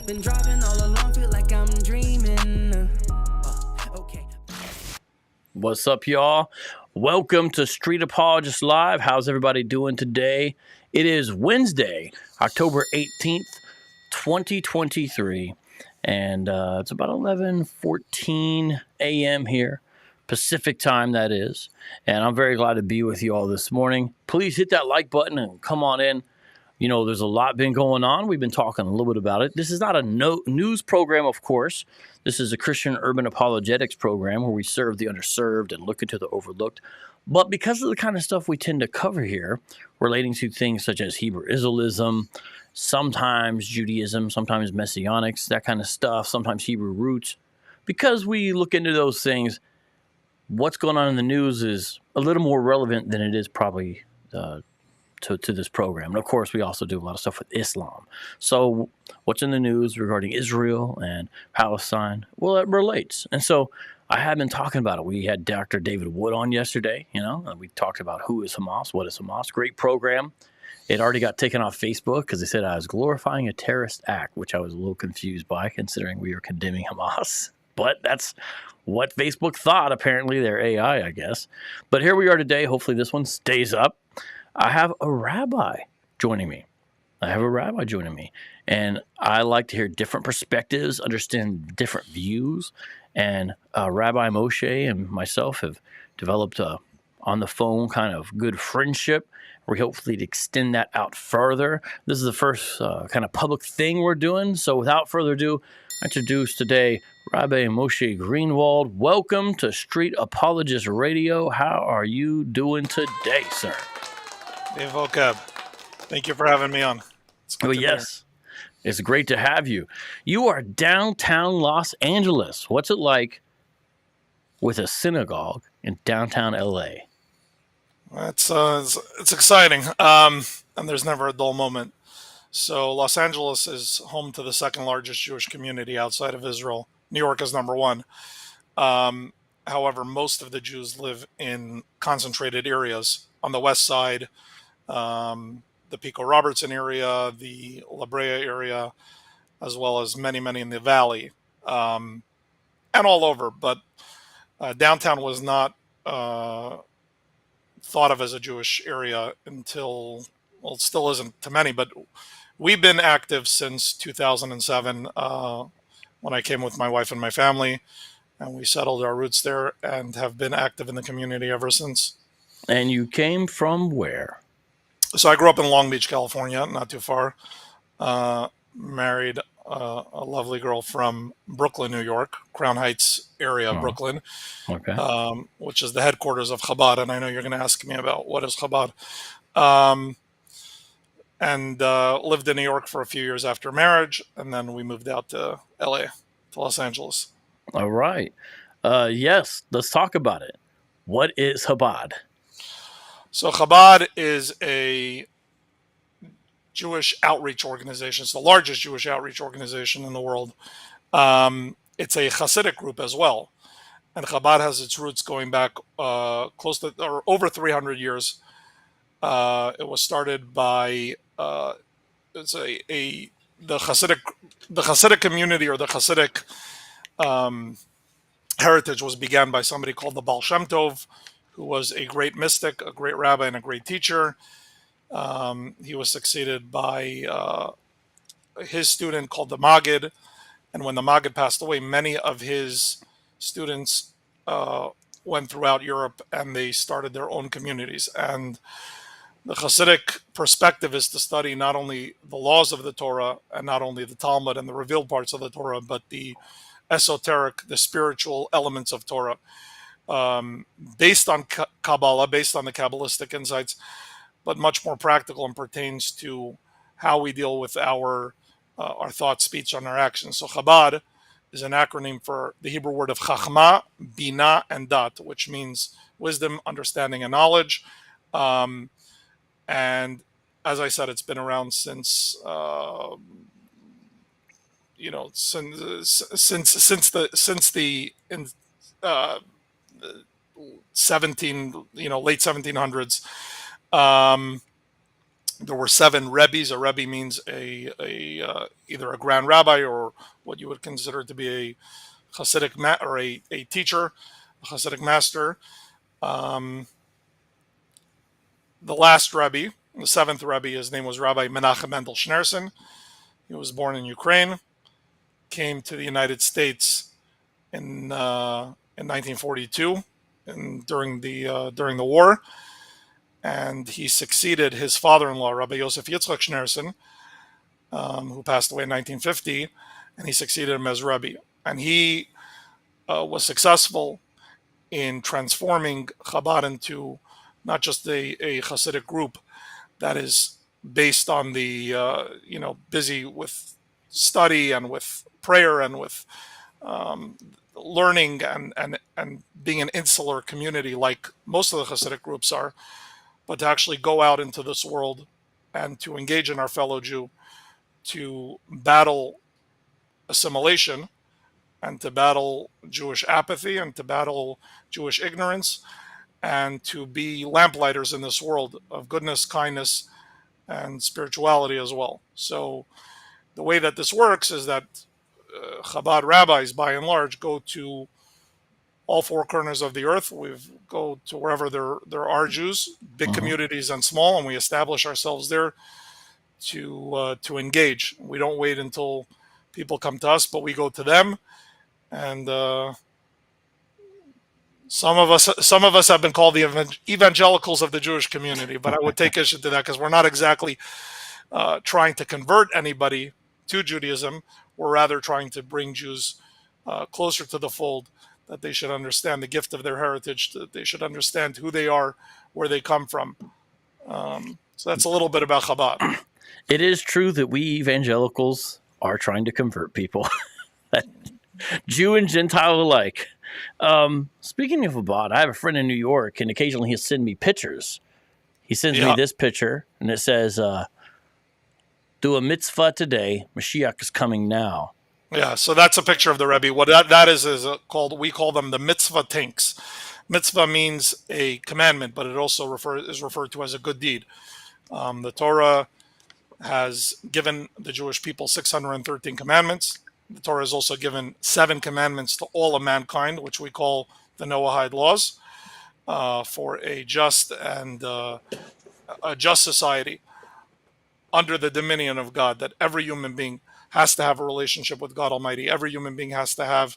Been driving all along, feel like I'm dreaming. Okay. What's up, y'all? Welcome to Street Apologists Live. How's everybody doing today? It is Wednesday, October 18th, 2023, and it's about 11:14 a.m. here, Pacific time, that is. And I'm very glad to be with you all this morning. Please hit that like button and come on in. You know, there's a lot been going on. We've been talking a little bit about it. This is not a news program, of course. This is a Christian urban apologetics program where we serve the underserved and look into the overlooked. But because of the kind of stuff we tend to cover here, relating to things such as Hebrew Israelism, sometimes Judaism, sometimes Messianics, that kind of stuff, sometimes Hebrew roots, because we look into those things, what's going on in the news is a little more relevant than it is probably to this program. And of course, we also do a lot of stuff with Islam. So what's in the news regarding Israel and Palestine? Well, it relates. And so I have been talking about it. We had Dr. David Wood on yesterday, and we talked about who is Hamas, what is Hamas. Great program. It already got taken off Facebook because they said I was glorifying a terrorist act, which I was a little confused by considering we were condemning Hamas. But that's what Facebook thought, apparently. Their AI, I guess. But here we are today. Hopefully this one stays up. I have a rabbi joining me. And I like to hear different perspectives, understand different views. And Rabbi Moshe and myself have developed a on the phone kind of good friendship. We hopefully extend that out further. This is the first kind of public thing we're doing. So without further ado, I introduce today Rabbi Moshe Greenwald. Welcome to Street Apologist Radio. How are you doing today, sir? Hey, Vocab. Thank you for having me on. Well, yes. It's great to have you. You are downtown Los Angeles. What's it like with a synagogue in downtown LA? It's exciting, and there's never a dull moment. So Los Angeles is home to the second largest Jewish community outside of Israel. New York is number one. However, most of the Jews live in concentrated areas on the west side, the Pico Robertson area, the La Brea area, as well as many in the valley, and all over. But downtown was not thought of as a Jewish area until, well, it still isn't to many, but we've been active since 2007 when I came with my wife and my family, and we settled our roots there and have been active in the community ever since. And you came from where? So I grew up in Long Beach, California, not too far. Married a lovely girl from Brooklyn, New York, Crown Heights area of Brooklyn, which is the headquarters of Chabad. And I know you're going to ask me about what is Chabad. And lived in New York for a few years after marriage. And then we moved out to LA, to Los Angeles. All right. Yes, let's talk about it. What is Chabad? So Chabad is a Jewish outreach organization. It's the largest Jewish outreach organization in the world. It's a Hasidic group as well. And Chabad has its roots going back close to or over 300 years. It was started by the Hasidic community, or the Hasidic heritage was began by somebody called the Baal Shem Tov, who was a great mystic, a great rabbi, and a great teacher. He was succeeded by his student called the Maggid. And when the Maggid passed away, many of his students went throughout Europe and they started their own communities. And the Hasidic perspective is to study not only the laws of the Torah and not only the Talmud and the revealed parts of the Torah, but the esoteric, the spiritual elements of Torah. Based on Kabbalah, based on the Kabbalistic insights, but much more practical and pertains to how we deal with our thoughts, speech, and our actions. So Chabad is an acronym for the Hebrew word of Chachma, Bina, and Dat, which means wisdom, understanding, and knowledge. And as I said, it's been around since since the 17, late 1700s. There were 7 rebbes. A rebbe means either a grand rabbi or what you would consider to be a Hasidic or a teacher, a Hasidic master. Um, the last rebbe, the 7th rebbe, his name was Rabbi Menachem Mendel Schneerson. He was born in Ukraine, came to the United States in 1942, and during the war, and he succeeded his father-in-law, Rabbi Yosef Yitzchak Schneerson, who passed away in 1950, and he succeeded him as Rebbe. And he was successful in transforming Chabad into not just a Hasidic group that is based on the, busy with study and with prayer and with learning and being an insular community like most of the Hasidic groups are, but to actually go out into this world and to engage in our fellow Jew, to battle assimilation and to battle Jewish apathy and to battle Jewish ignorance and to be lamplighters in this world of goodness, kindness, and spirituality as well. So the way that this works is that Chabad rabbis, by and large, go to all 4 corners of the earth. We go to wherever there are Jews, big communities and small, and we establish ourselves there to engage. We don't wait until people come to us, but we go to them. And some of us have been called the evangelicals of the Jewish community, but I would take issue to that because we're not exactly trying to convert anybody to Judaism. We're rather trying to bring Jews closer to the fold, that they should understand the gift of their heritage, that they should understand who they are, where they come from. So that's a little bit about Chabad. It is true that we evangelicals are trying to convert people, Jew and Gentile alike. Speaking of Chabad, I have a friend in New York, and occasionally he'll send me pictures. He sends me this picture, and it says, do a mitzvah today, Mashiach is coming now. Yeah, so that's a picture of the Rebbe. What that is called, we call them the mitzvah tanks. Mitzvah means a commandment, but it also is referred to as a good deed. The Torah has given the Jewish people 613 commandments. The Torah has also given 7 commandments to all of mankind, which we call the Noahide laws, for a just and a just society under the dominion of God, that every human being has to have a relationship with God Almighty. Every human being has to have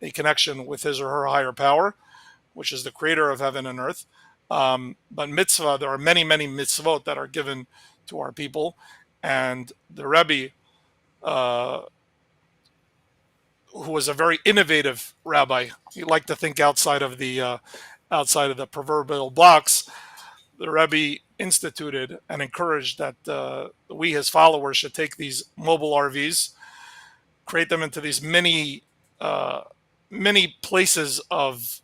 a connection with his or her higher power, which is the creator of heaven and earth. But mitzvah, there are many, many mitzvot that are given to our people. And the Rebbe, who was a very innovative rabbi, he liked to think outside of the proverbial box. The Rebbe instituted and encouraged that we, his followers, should take these mobile RVs, create them into these many places of,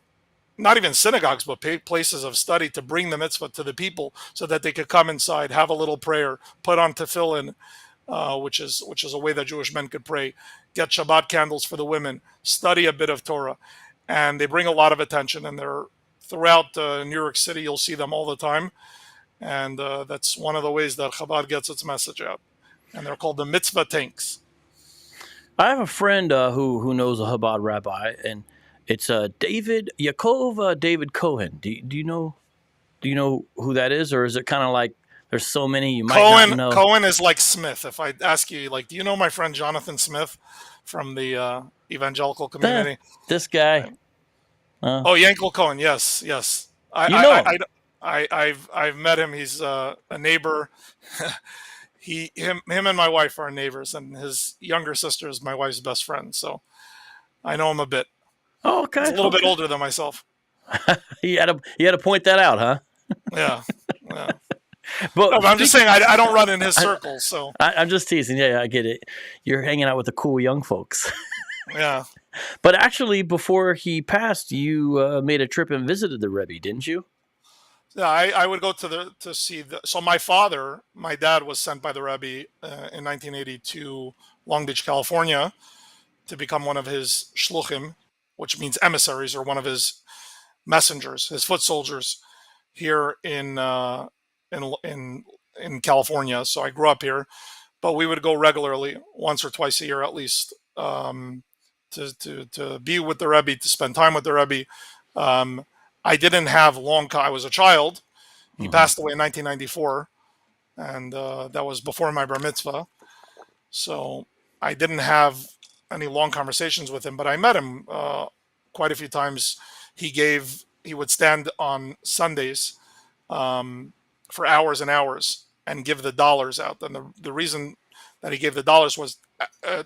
not even synagogues, but places of study, to bring the mitzvah to the people so that they could come inside, have a little prayer, put on tefillin, which is a way that Jewish men could pray, get Shabbat candles for the women, study a bit of Torah. And they bring a lot of attention, and they're throughout New York City. You'll see them all the time. And that's one of the ways that Chabad gets its message out. And they're called the mitzvah tanks. I have a friend who knows a Chabad rabbi, and it's David Cohen. Do you know who that is, or is it kind of like there's so many you might not know? Cohen is like Smith. If I ask you, like, do you know my friend Jonathan Smith from the evangelical community? This guy. Yankel Cohen. Yes. I've met him. He's a neighbor. him and my wife are neighbors, and his younger sister is my wife's best friend. So I know him a bit. Oh, okay. He's a little bit older than myself. He had to point that out, huh? Yeah. But I'm just saying I don't run in his circles. So I'm just teasing. Yeah, I get it. You're hanging out with the cool young folks. Yeah. But actually, before he passed, you made a trip and visited the Rebbe, didn't you? Yeah, I would go to see so my dad was sent by the Rebbe in 1980 to Long Beach, California, to become one of his shluchim, which means emissaries, or one of his messengers, his foot soldiers, here in in California, so I grew up here. But we would go regularly, once or twice a year at least, to be with the Rebbe, to spend time with the Rebbe. I didn't have I was a child. He passed away in 1994, and that was before my bar mitzvah. So I didn't have any long conversations with him, but I met him quite a few times. He would stand on Sundays for hours and hours and give the dollars out. And the reason that he gave the dollars was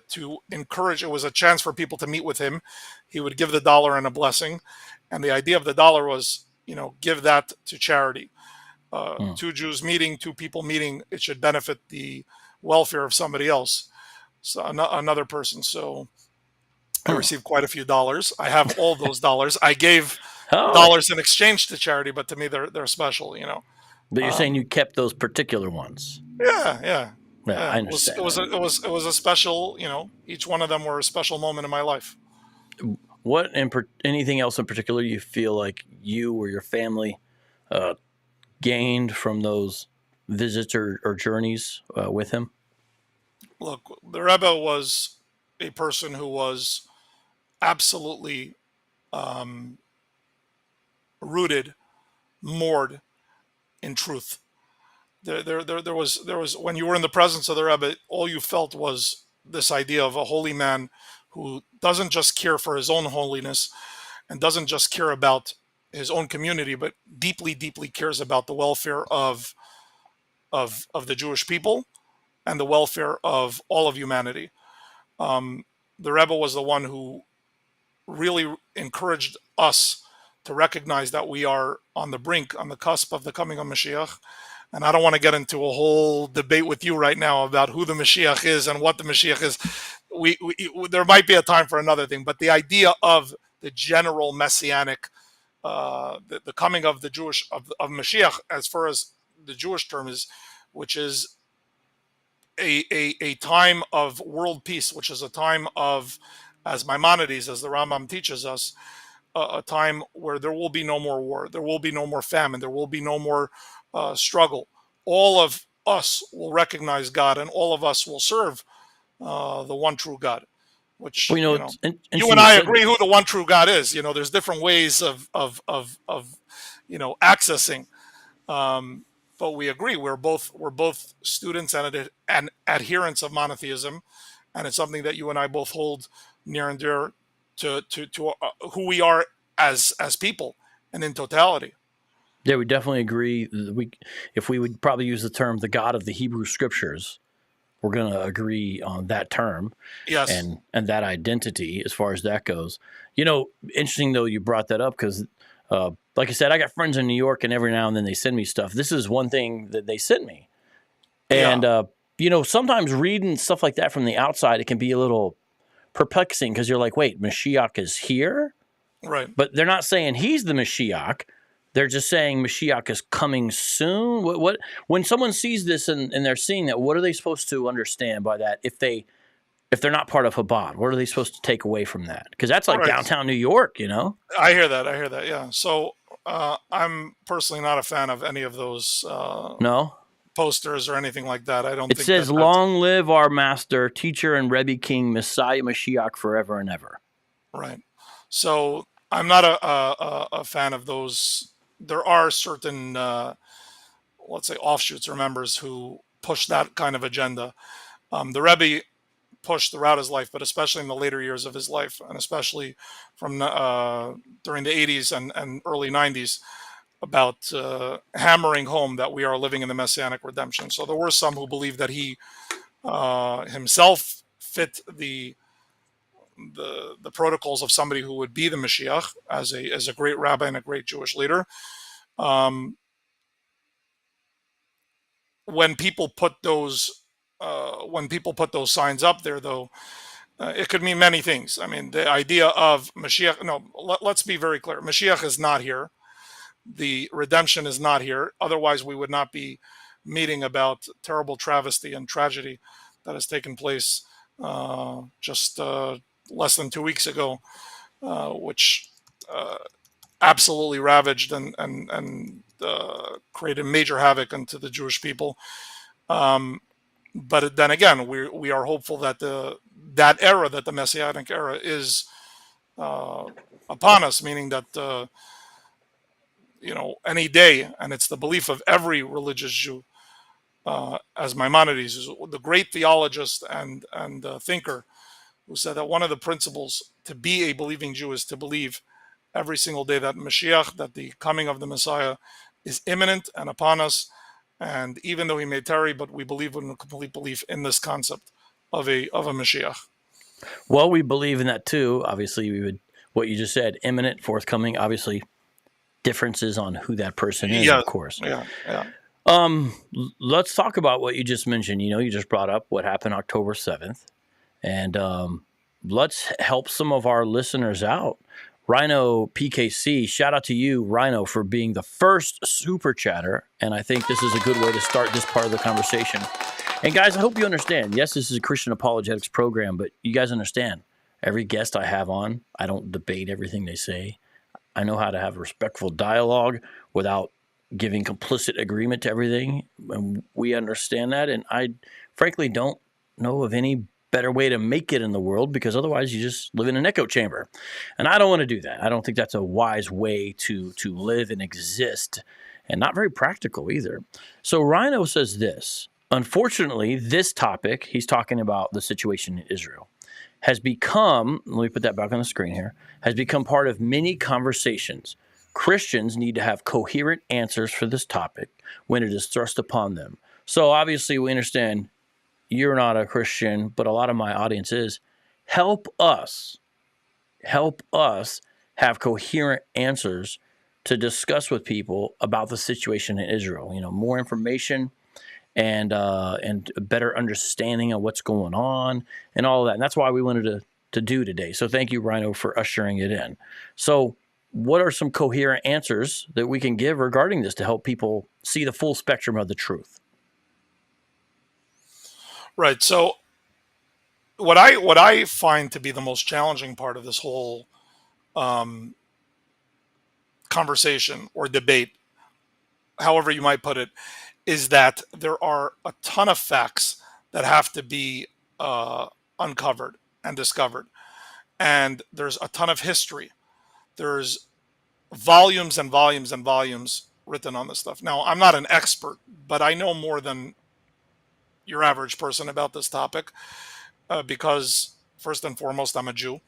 to encourage. It was a chance for people to meet with him. He would give the dollar and a blessing, and the idea of the dollar was, give that to charity. Two Jews meeting, two people meeting, it should benefit the welfare of somebody else, so another person. So I received quite a few dollars. I have all those dollars. I gave dollars in exchange to charity, but to me they're special, But you're saying you kept those particular ones. Yeah. I understand. It was a special, each one of them were a special moment in my life. Anything else in particular you feel like you or your family gained from those visits or journeys with him? Look, the Rebbe was a person who was absolutely rooted, moored in truth. There was when you were in the presence of the Rebbe, all you felt was this idea of a holy man who doesn't just care for his own holiness and doesn't just care about his own community, but deeply, deeply cares about the welfare of the Jewish people and the welfare of all of humanity. The Rebbe was the one who really encouraged us to recognize that we are on the brink, on the cusp of the coming of Mashiach. And I don't want to get into a whole debate with you right now about who the Mashiach is and what the Mashiach is. There might be a time for another thing, but the idea of the general messianic, the coming of the of Mashiach, as far as the Jewish term is, which is a time of world peace, which is a time of, as Maimonides, as the Rambam teaches us, a time where there will be no more war, there will be no more famine, there will be no more struggle. All of us will recognize God, and all of us will serve the one true God. Which you and I agree who the one true God is. There's different ways of accessing, but we agree we're both students and adherents of monotheism, and it's something that you and I both hold near and dear to who we are as people and in totality. Yeah, we definitely agree. If we would probably use the term the God of the Hebrew Scriptures, we're going to agree on that term. Yes. And that identity as far as that goes. Interesting, though, you brought that up because, like I said, I got friends in New York, and every now and then they send me stuff. This is one thing that they sent me. And, sometimes reading stuff like that from the outside, it can be a little perplexing because you're like, wait, Mashiach is here? Right. But they're not saying he's the Mashiach. They're just saying Mashiach is coming soon. What when someone sees this and they're seeing that, what are they supposed to understand by that? If they're not part of Chabad, what are they supposed to take away from that? Because that's like downtown New York, I hear that. Yeah. So I'm personally not a fan of any of those posters or anything like that. I don't. It says, "Long live our master, teacher, and Rebbe King, Messiah Mashiach, forever and ever." Right. So I'm not a fan of those. There are certain, let's say, offshoots or members who push that kind of agenda. The Rebbe pushed throughout his life, but especially in the later years of his life, and especially from during the 80s and early 90s, about hammering home that we are living in the Messianic redemption. So there were some who believed that he himself fit the protocols of somebody who would be the Mashiach as a great rabbi and a great Jewish leader. When people put those signs up there, though, it could mean many things. I mean, the idea of Mashiach. No, let's be very clear. Mashiach is not here. The redemption is not here. Otherwise, we would not be meeting about terrible travesty and tragedy that has taken place just less than 2 weeks ago, which absolutely ravaged and created major havoc into the Jewish people. But then again, we are hopeful that that era, that the Messianic era, is upon us, meaning that any day, and it's the belief of every religious Jew, as Maimonides, is the great theologist and thinker, who said that one of the principles to be a believing Jew is to believe every single day that Mashiach, that the coming of the Messiah, is imminent and upon us. And even though he may tarry, but we believe in a complete belief in this concept of a Mashiach. Well, we believe in that too. Obviously, we would, what you just said, imminent, forthcoming. Obviously, differences on who that person is, Yeah, of course. yeah. Let's talk about what you just mentioned. You just brought up what happened October 7th. And let's help some of our listeners out. Rhino PKC, shout out to you, Rhino, for being the first super chatter. And I think this is a good way to start this part of the conversation. And guys, I hope you understand. Yes, this is a Christian apologetics program, but you guys understand. Every guest I have on, I don't debate everything they say. I know how to have respectful dialogue without giving complicit agreement to everything. And we understand that. And I frankly don't know of any better way to make it in the world, because otherwise you just live in an echo chamber. And I don't want to do that. I don't think that's a wise way to live and exist, and not very practical either. So Rhino says this: unfortunately, this topic, he's talking about the situation in Israel, has become, let me put that back on the screen here, has become part of many conversations. Christians need to have coherent answers for this topic when it is thrust upon them. So obviously we understand you're not a Christian, but a lot of my audience is. Help us have coherent answers to discuss with people about the situation in Israel. More information and a better understanding of what's going on and all of that. And that's why we wanted to do today. So thank you, Rhino, for ushering it in. So what are some coherent answers that we can give regarding this to help people see the full spectrum of the truth? Right. So what I find to be the most challenging part of this whole conversation or debate, however you might put it, is that there are a ton of facts that have to be uncovered and discovered. And there's a ton of history. There's volumes and volumes and volumes written on this stuff. Now, I'm not an expert, but I know more than your average person about this topic because, first and foremost, I'm a Jew.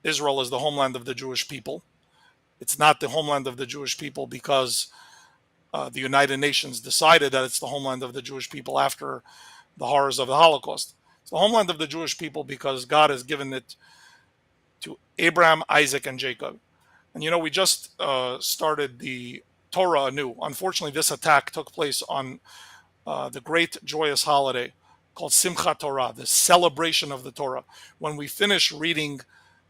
Israel is the homeland of the Jewish people. It's not the homeland of the Jewish people because the United Nations decided that it's the homeland of the Jewish people after the horrors of the Holocaust. It's the homeland of the Jewish people because God has given it to Abraham, Isaac, and Jacob. And we just started the Torah anew. Unfortunately, this attack took place on the great joyous holiday called Simchat Torah, the celebration of the Torah. When we finish reading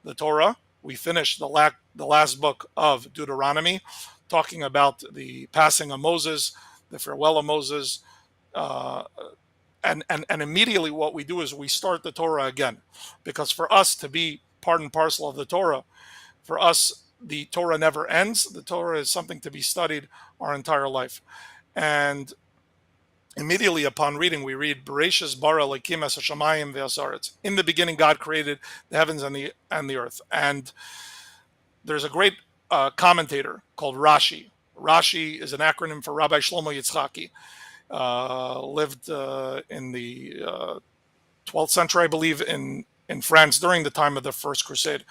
the Torah, we finish the last book of Deuteronomy, talking about the passing of Moses, the farewell of Moses, and immediately what we do is we start the Torah again, because for us to be part and parcel of the Torah, for us the Torah never ends. The Torah is something to be studied our entire life. And immediately upon reading, we read Bereshis bara Elokim es hashamayim ve'asaretz. In the beginning, God created the heavens and the earth. And there's a great commentator called Rashi. Rashi is an acronym for Rabbi Shlomo Yitzchaki. Lived in the 12th century, I believe, in France during the time of the First Crusade.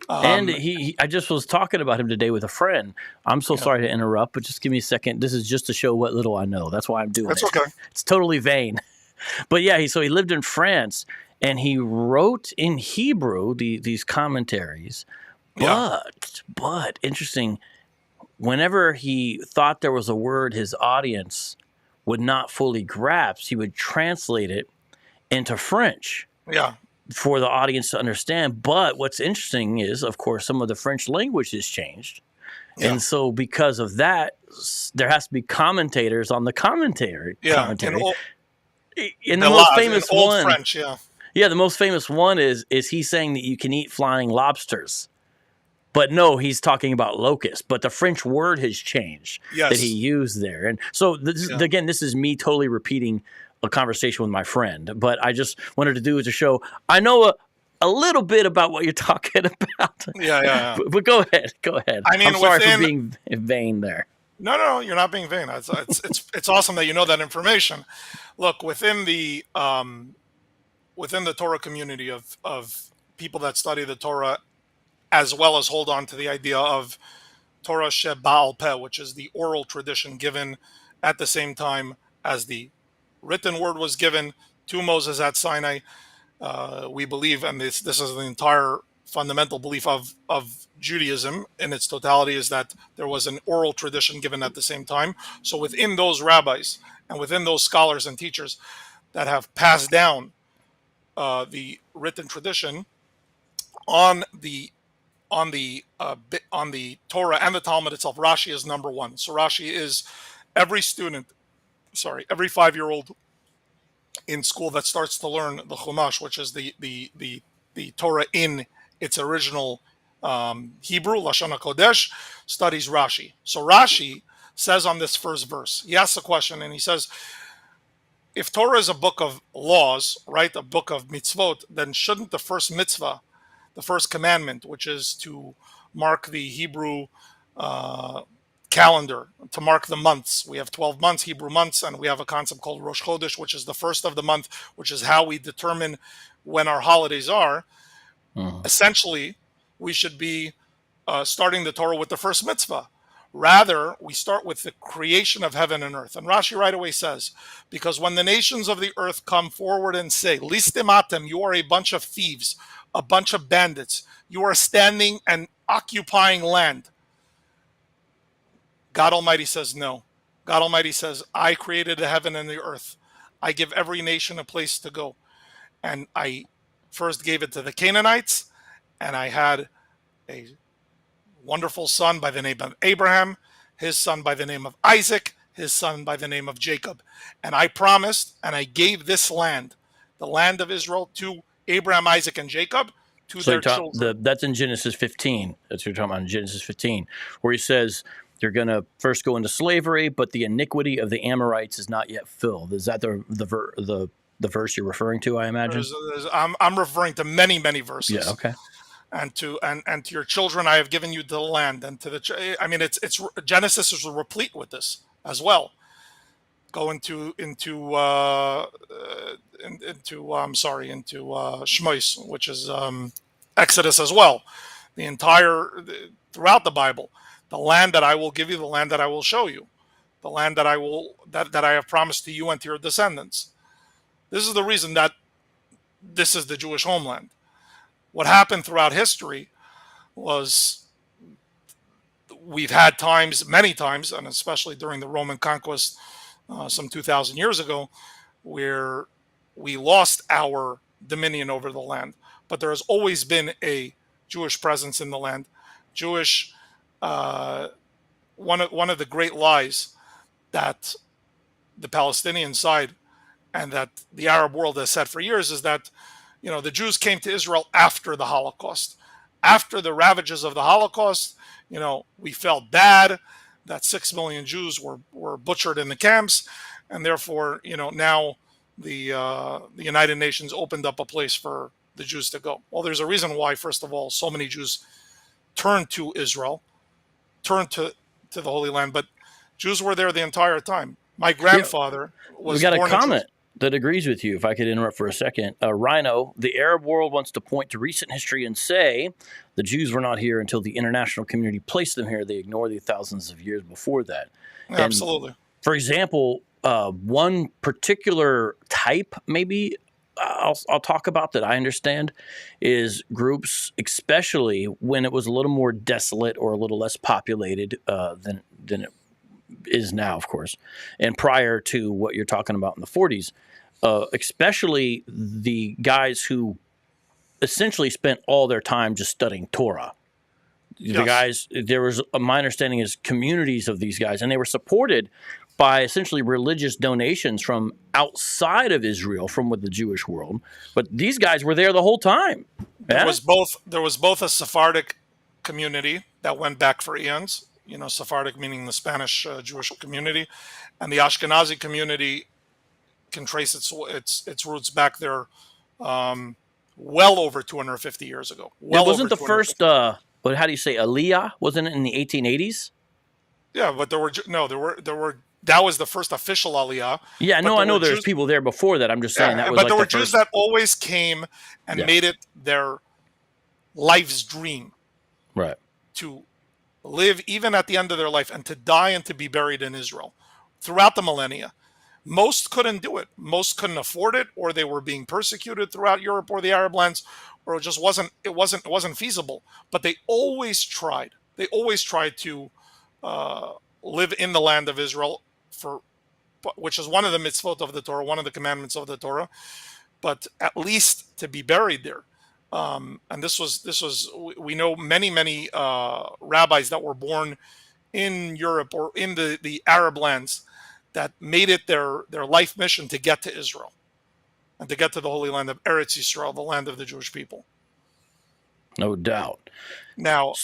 And I just was talking about him today with a friend. I'm so sorry to interrupt, but just give me a second. This is just to show what little I know. That's why I'm doing it. That's okay. It's totally vain. But yeah, so he lived in France, and he wrote in Hebrew these commentaries. But interesting, whenever he thought there was a word his audience would not fully grasp, he would translate it into French. Yeah. For the audience to understand. But what's interesting is, of course, some of the French language has changed. Yeah. And so because of that, there has to be commentators on the commentary. Yeah. Commentary. In the most famous one. French, yeah. Yeah, the most famous one is he saying that you can eat flying lobsters. But no, he's talking about locust. But the French word has changed that he Yes. used there. And so, again, this is me totally repeating a conversation with my friend. But I just wanted to do as a show. I know a little bit about what you're talking about. Yeah. But go ahead. Go ahead. I mean, I'm sorry for being vain there. No, you're not being vain. It's awesome that you know that information. Look, within the Torah community of people that study the Torah, as well as hold on to the idea of Torah She'Ba'al Peh, which is the oral tradition given at the same time as the written word was given to Moses at Sinai. We believe, and this is the entire fundamental belief of Judaism in its totality, is that there was an oral tradition given at the same time. So within those rabbis and within those scholars and teachers that have passed down the written tradition on the Torah and the Talmud itself, Rashi is number one. So Rashi is every 5-year-old in school that starts to learn the Chumash, which is the Torah in its original Hebrew, Lashon HaKodesh, studies Rashi. So Rashi says on this first verse, he asks a question and he says, if Torah is a book of laws, right, a book of mitzvot, then shouldn't the first mitzvah, the first commandment, which is to mark the Hebrew calendar, to mark the months. We have 12 months, Hebrew months, and we have a concept called Rosh Chodesh, which is the first of the month, which is how we determine when our holidays are. Essentially, we should be starting the Torah with the first mitzvah. Rather, we start with the creation of heaven and earth. And Rashi right away says, because when the nations of the earth come forward and say, Listimatem, you are a bunch of thieves, a bunch of bandits, you are standing and occupying land. God Almighty says no. God Almighty says, I created the heaven and the earth. I give every nation a place to go. And I first gave it to the Canaanites, and I had a wonderful son by the name of Abraham, his son by the name of Isaac, his son by the name of Jacob. And I promised, and I gave this land, the land of Israel, to Abraham, Isaac, and Jacob, to their children. That's in Genesis 15. That's what you're talking about in Genesis 15, where he says, you're going to first go into slavery, but the iniquity of the Amorites is not yet filled. Is that the verse you're referring to, I imagine? I'm referring to many verses. Yeah, okay. And to your children I have given you the land, and to the it's Genesis is replete with this as well. Go into Shmos, which is Exodus as well. Throughout the Bible, the land that I will give you, the land that I will show you, the land that I have promised to you and to your descendants. This is the reason that this is the Jewish homeland. What happened throughout history was we've had many times, and especially during the Roman conquest some 2,000 years ago, where we lost our dominion over the land. But there has always been a Jewish presence in the land. One of the great lies that the Palestinian side and that the Arab world has said for years is that, the Jews came to Israel after the Holocaust. After the ravages of the Holocaust, we felt bad that 6 million Jews were butchered in the camps, and therefore, now the United Nations opened up a place for the Jews to go. Well, there's a reason why, first of all, so many Jews turned to Israel, turned to the Holy Land, but Jews were there the entire time. My grandfather was born in We got a comment that agrees with you, if I could interrupt for a second. Rhino, the Arab world wants to point to recent history and say the Jews were not here until the international community placed them here. They ignore the thousands of years before that. Absolutely. And, for example, one particular type, maybe I'll talk about that I understand, is groups, especially when it was a little more desolate or a little less populated than it is now, of course, and prior to what you're talking about in the 40s, especially the guys who essentially spent all their time just studying Torah. Yes. The guys, there was, my understanding is, communities of these guys, and they were supported by essentially religious donations from outside of Israel, from the Jewish world. But these guys were there the whole time. There was both a Sephardic community that went back for eons. Sephardic meaning the Spanish Jewish community, and the Ashkenazi community can trace its roots back there, well over 250 years ago. It wasn't the first. How do you say Aliyah? Wasn't it in the 1880s? Yeah, but there were. That was the first official Aliyah. Yeah, no, I know there's people there before that. I'm just saying that was. But there were Jews that always came and made it their life's dream, right, to live even at the end of their life and to die and to be buried in Israel throughout the millennia. Most couldn't do it. Most couldn't afford it, or they were being persecuted throughout Europe or the Arab lands, or it just wasn't feasible. But they always tried. They always tried to live in the land of Israel, which is one of the mitzvot of the Torah, one of the commandments of the Torah, but at least to be buried there. And this was we know many rabbis that were born in Europe or in the Arab lands that made it their life mission to get to Israel and to get to the Holy Land of Eretz Yisrael, the land of the Jewish people. No doubt. Now,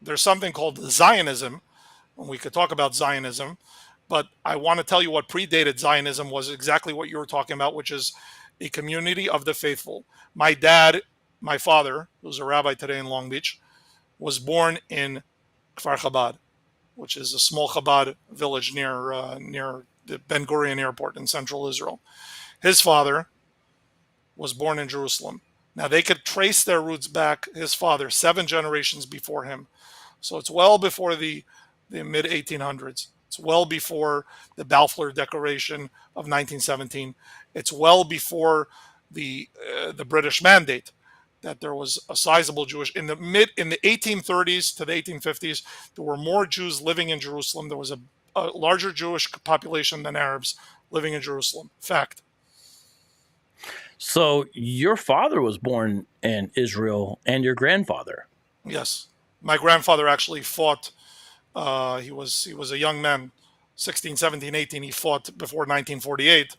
there's something called Zionism, and we could talk about Zionism, but I want to tell you what predated Zionism was exactly what you were talking about, which is a community of the faithful. My father, who's a rabbi today in Long Beach, was born in Kfar Chabad, which is a small Chabad village near the Ben Gurion airport in central Israel. His father was born in Jerusalem. Now they could trace their roots back, his father, 7 generations before him. So it's well before the mid 1800s. It's well before the Balfour Declaration of 1917. It's well before the British Mandate, that there was a sizable Jewish in the 1830s to the 1850s. There were more Jews living in Jerusalem. There was a larger Jewish population than Arabs living in Jerusalem. Fact. So your father was born in Israel, and your grandfather. Yes, my grandfather actually fought. He was a young man, 16, 17, 18. He fought before 1948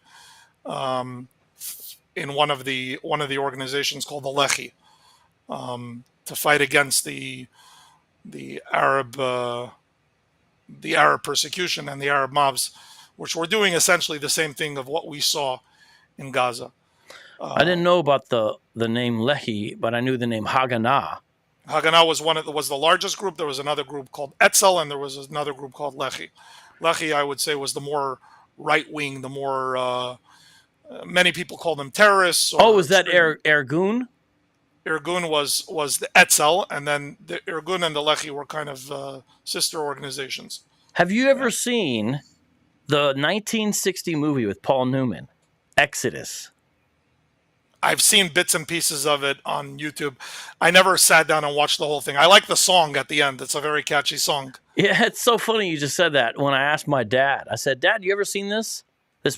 in one of the organizations called the Lehi, to fight against the Arab persecution and the Arab mobs, which were doing essentially the same thing of what we saw in Gaza. I didn't know about the name Lehi, but I knew the name Haganah. Haganah was the largest group. There was another group called Etzel, and there was another group called Lehi. Lehi, I would say, was the more right wing, the more many people call them terrorists. Was that Ergun? Ergun was the Etzel, and then the Ergun and the Lehi were kind of sister organizations. Have you ever seen the 1960 movie with Paul Newman, Exodus? I've seen bits and pieces of it on YouTube. I never sat down and watched the whole thing. I like the song at the end. It's a very catchy song. Yeah, it's so funny you just said that. When I asked my dad, I said, "Dad, you ever seen this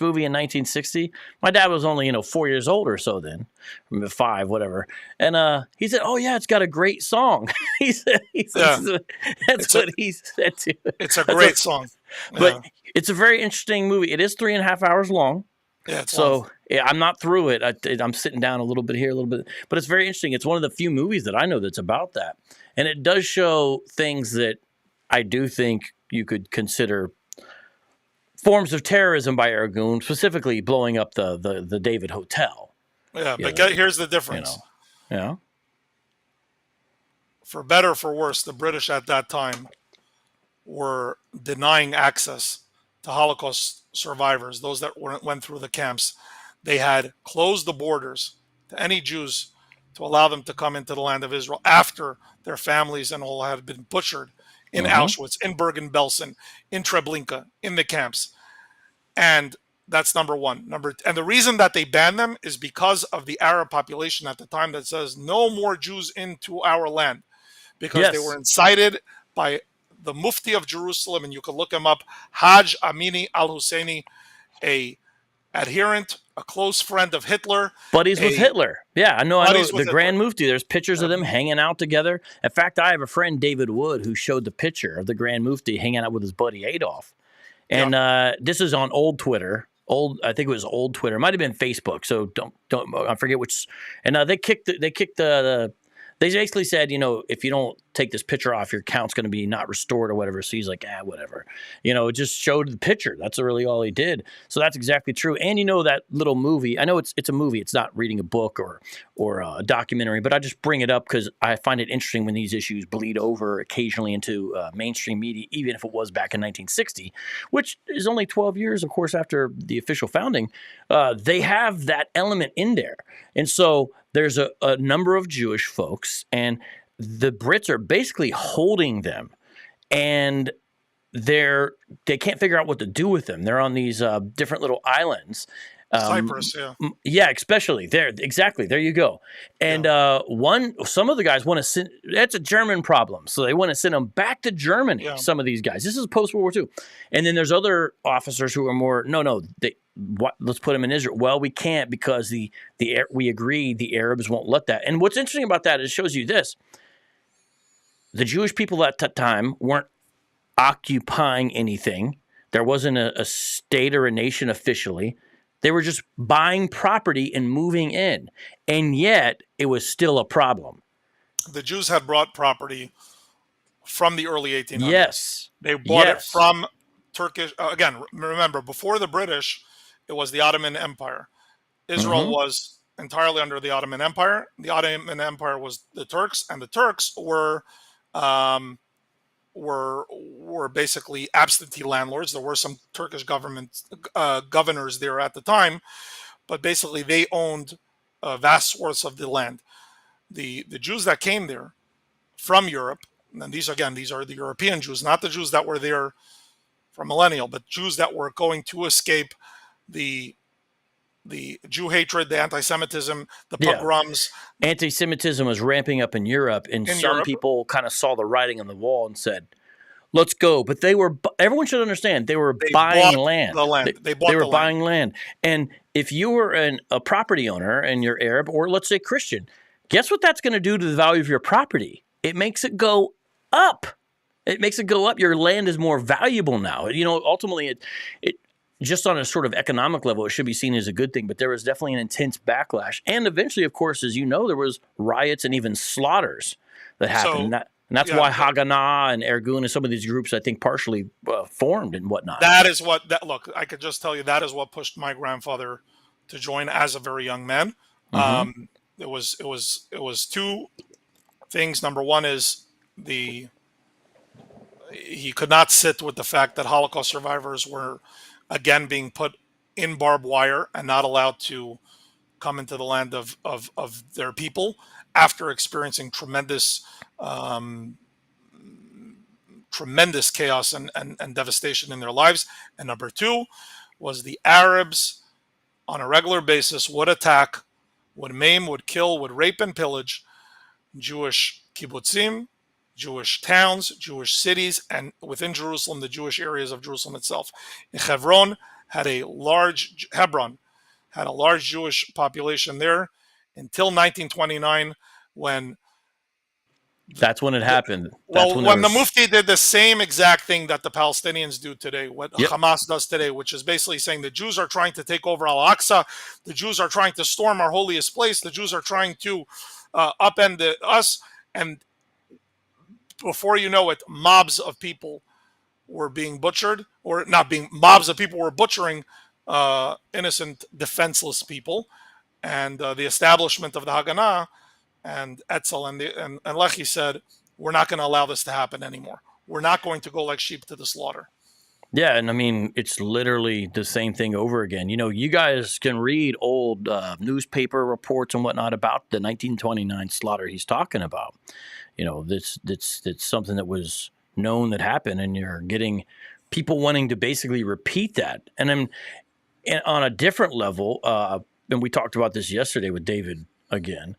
movie in 1960?" My dad was only 4 years old or so then, 5, whatever. And he said, "Oh yeah, it's got a great song." he said that's what he said to it. It's a great song. But it's a very interesting movie. It is 3.5 hours long. Yeah, yeah, I'm not through it. I'm sitting down a little bit here, a little bit, but it's very interesting. It's one of the few movies that I know that's about that, and it does show things that I do think you could consider forms of terrorism by Ergun, specifically blowing up the David Hotel. Yeah, but here's the difference. Yeah. For better or for worse, the British at that time were denying access to Holocaust survivors, those that went through the camps. They had closed the borders to any Jews to allow them to come into the land of Israel after their families and all had been butchered in Auschwitz, in Bergen-Belsen, in Treblinka, in the camps. And that's number one. And the reason that they banned them is because of the Arab population at the time that says no more Jews into our land, because they were incited by the Mufti of Jerusalem, and you can look him up, Haj Amini al-Husseini, a adherent, a close friend of Hitler. Buddies with Hitler. Yeah, I know the Grand Mufti. There's pictures of them hanging out together. In fact, I have a friend, David Wood, who showed the picture of the Grand Mufti hanging out with his buddy Adolf. And this is on old Twitter. I think it was old Twitter. It might have been Facebook, so don't I forget which. And they kicked the They basically said, if you don't take this picture off, your account's going to be not restored or whatever. So he's like, whatever. It just showed the picture. That's really all he did. So that's exactly true. And that little movie, I know it's a movie. It's not reading a book or a documentary, but I just bring it up because I find it interesting when these issues bleed over occasionally into mainstream media, even if it was back in 1960, which is only 12 years, of course, after the official founding. They have that element in there. And so there's a number of Jewish folks, and the Brits are basically holding them, and they can't figure out what to do with them. They're on these different little islands. Cyprus, yeah. Yeah, especially there. Exactly. There you go. And some of the guys want to send, that's a German problem. So they want to send them back to Germany, some of these guys. This is post-World War II. And then there's other officers who are more, let's put them in Israel. Well, we can't because we agreed the Arabs won't let that. And what's interesting about that is it shows you this. The Jewish people at that time weren't occupying anything. There wasn't a state or a nation officially. They were just buying property and moving in. And yet, it was still a problem. The Jews had brought property from the early 1800s. Yes. They bought it from Turkish. Again, remember, before the British, it was the Ottoman Empire. Israel was entirely under the Ottoman Empire. The Ottoman Empire was the Turks, and the Turks were basically absentee landlords. There were some Turkish government governors there at the time, but basically they owned vast swaths of the land. The Jews that came there from Europe, and these are the European Jews, not the Jews that were there from millennial, but Jews that were going to escape the Jew hatred, the anti-Semitism, the pogroms. Anti-Semitism was ramping up in Europe, and some people kind of saw the writing on the wall and said, let's go. But everyone should understand, they were buying land. The land. They were buying land. And if you were a property owner and you're Arab, or let's say Christian, guess what that's going to do to the value of your property? It makes it go up. It makes it go up. Your land is more valuable now. Ultimately, it just on a sort of economic level, it should be seen as a good thing, but there was definitely an intense backlash. And eventually, of course, as you know, there was riots and even slaughters that happened. And that's why Haganah and Ergun and some of these groups, I think, partially formed and whatnot. Look, I could just tell you that is what pushed my grandfather to join as a very young man. It was two things. Number one is he could not sit with the fact that Holocaust survivors were again being put in barbed wire and not allowed to come into the land of their people after experiencing tremendous chaos and devastation in their lives. And number two was the Arabs on a regular basis would attack, would maim, would kill, would rape and pillage Jewish kibbutzim, Jewish towns, Jewish cities, and within Jerusalem, the Jewish areas of Jerusalem itself. Hebron had a large Jewish population there until 1929, when that's when it happened. When the Mufti did the same exact thing that the Palestinians do today, what Hamas does today, which is basically saying the Jews are trying to take over Al-Aqsa, the Jews are trying to storm our holiest place, the Jews are trying to upend us, and before you know it, mobs of people were being butchered, or not being, mobs of people were butchering innocent, defenseless people. And the establishment of the Haganah and Etzel and Lehi said, we're not going to allow this to happen anymore. We're not going to go like sheep to the slaughter. Yeah, and I mean, it's literally the same thing over again. You guys can read old newspaper reports and whatnot about the 1929 slaughter he's talking about. It's something that was known that happened, and you're getting people wanting to basically repeat that. And then on a different level, and we talked about this yesterday with David again,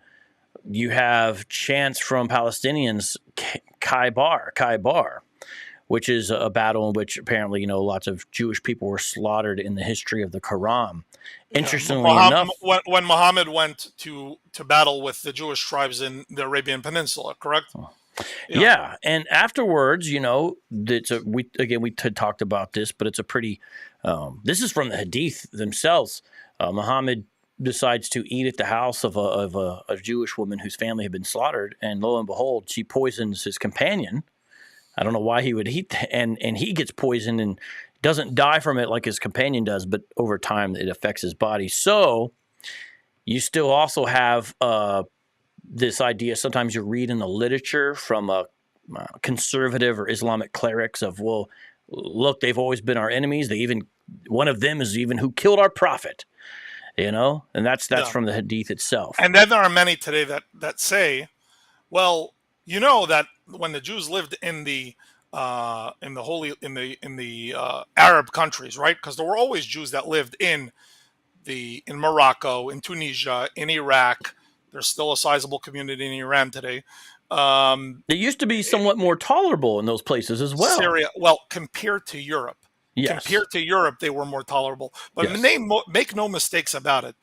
you have chants from Palestinians, Kai Bar, which is a battle in which apparently, lots of Jewish people were slaughtered in the history of the Quran. Interestingly enough, when Muhammad went to battle with the Jewish tribes in the Arabian Peninsula, correct? Yeah, and afterwards, we talked about this, but it's a pretty. This is from the Hadith themselves. Muhammad decides to eat at the house of a Jewish woman whose family had been slaughtered, and lo and behold, she poisons his companion. I don't know why he would eat that, and he gets poisoned and doesn't die from it like his companion does, but over time it affects his body. So you still also have this idea. Sometimes you read in the literature from conservative or Islamic clerics of, well, look, they've always been our enemies. One of them is even who killed our prophet. And that's from the Hadith itself. And then there are many today that say, well, that when the Jews lived in the Arab countries, right? Because there were always Jews that lived in Morocco, in Tunisia, in Iraq. There's still a sizable community in Iran today. They used to be somewhat more tolerable in those places as well. Syria, well, compared to Europe. Yes. Compared to Europe, they were more tolerable. But yes. Make no mistakes about it.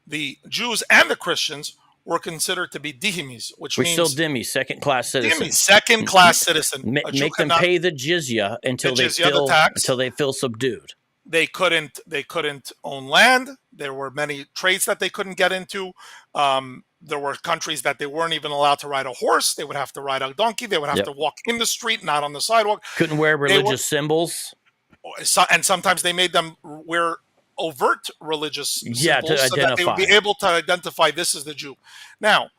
The Jews and the Christians were considered to be dhimmis, which means... We're still dhimmi, second-class citizen. Second-class citizen. Make them pay the jizya until they feel subdued. They couldn't own land. There were many trades that they couldn't get into. There were countries that they weren't even allowed to ride a horse. They would have to ride a donkey. They would have to walk in the street, not on the sidewalk. Couldn't wear religious symbols. And sometimes they made them wear overt religious symbols to so that they would be able to identify this as the Jew. Now,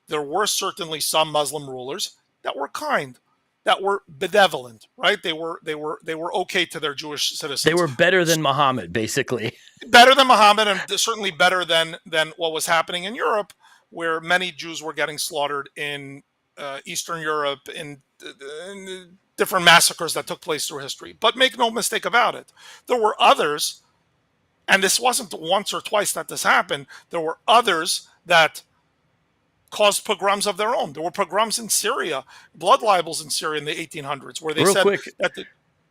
there were certainly some Muslim rulers that were kind, that were benevolent, right? They were okay to their Jewish citizens. They were better than Muhammad, basically. Better than Muhammad, and certainly better than what was happening in Europe, where many Jews were getting slaughtered in Eastern Europe, in different massacres that took place through history. But make no mistake about it, there were others, and this wasn't once or twice that this happened, there were others that caused pogroms of their own. There were pogroms in Syria, blood libels in Syria in the 1800s, where they said that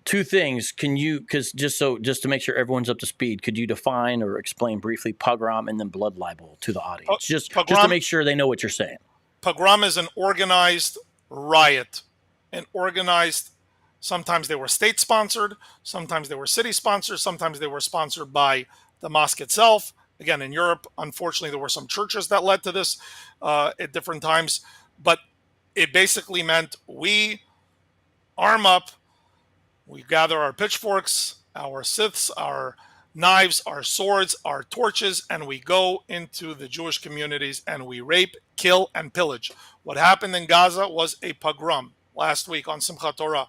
two things. Can you, just to make sure everyone's up to speed, could you define or explain briefly pogrom and then blood libel to the audience? Just to make sure they know what you're saying. Pogrom is an organized riot. Sometimes they were state-sponsored, sometimes they were city-sponsored, sometimes they were sponsored by the mosque itself. Again, in Europe, unfortunately, there were some churches that led to this at different times. But it basically meant we arm up, we gather our pitchforks, our scythes, our knives, our swords, our torches, and we go into the Jewish communities and we rape, kill, and pillage. What happened in Gaza was a pogrom last week on Simchat Torah.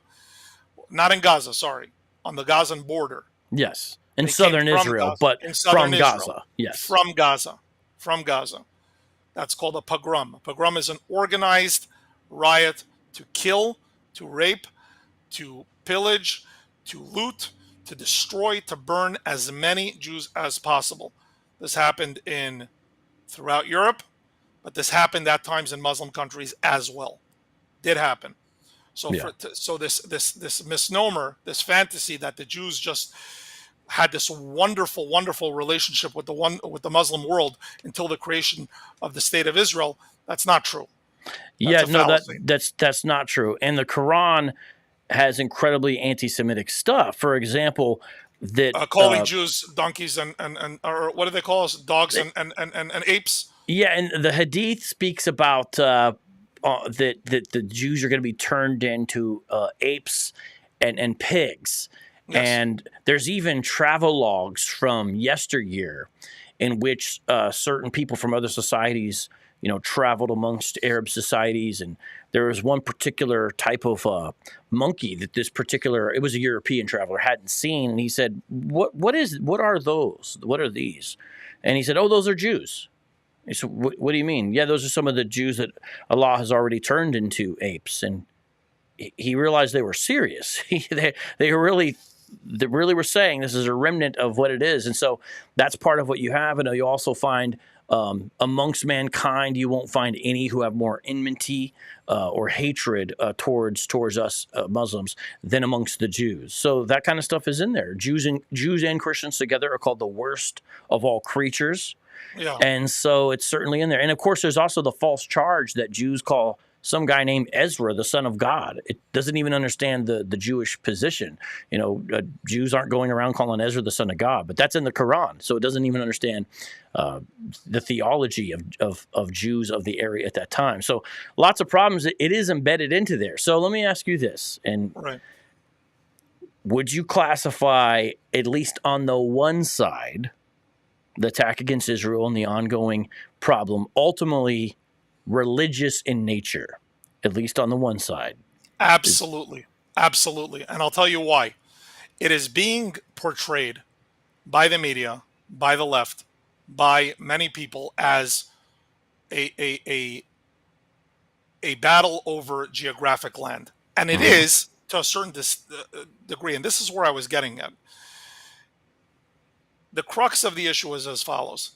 Not in Gaza, sorry, on the Gazan border. Yes, in southern Israel, but from Gaza. Yes, from Gaza. That's called a pogrom. A pogrom is an organized riot to kill, to rape, to pillage, to loot, to destroy, to burn as many Jews as possible. This happened throughout Europe, but this happened at times in Muslim countries as well. Did happen. So this misnomer, this fantasy that the Jews just had this wonderful, wonderful relationship with the Muslim world until the creation of the State of Israel, that's not true. That's not true. And the Quran has incredibly anti-Semitic stuff. For example, that calling Jews donkeys and or what do they call us, dogs and apes? Yeah, and the Hadith speaks about that the Jews are going to be turned into apes and pigs. Yes. And there's even travel logs from yesteryear in which certain people from other societies, traveled amongst Arab societies. And there was one particular type of monkey that it was a European traveler, hadn't seen. And he said, what are those? What are these? And he said, oh, those are Jews. He said, what do you mean? Yeah, those are some of the Jews that Allah has already turned into apes. And he realized they were serious. They really were saying this is a remnant of what it is. And so that's part of what you have. And you also find amongst mankind, you won't find any who have more enmity or hatred towards us Muslims than amongst the Jews. So that kind of stuff is in there. Jews and Christians together are called the worst of all creatures. Yeah. And so it's certainly in there. And of course, there's also the false charge that Jews call some guy named Ezra, the son of God. It doesn't even understand the Jewish position. Jews aren't going around calling Ezra the son of God, but that's in the Quran. So it doesn't even understand the theology of Jews of the area at that time. So lots of problems. It is embedded into there. So let me ask you this, and Right. would you classify, at least on the one side, the attack against Israel and the ongoing problem, ultimately religious in nature, at least on the one side? Absolutely. Absolutely. And I'll tell you why. It is being portrayed by the media, by the left, by many people as a battle over geographic land. And it is to a certain degree. And this is where I was getting at. The crux of the issue is as follows.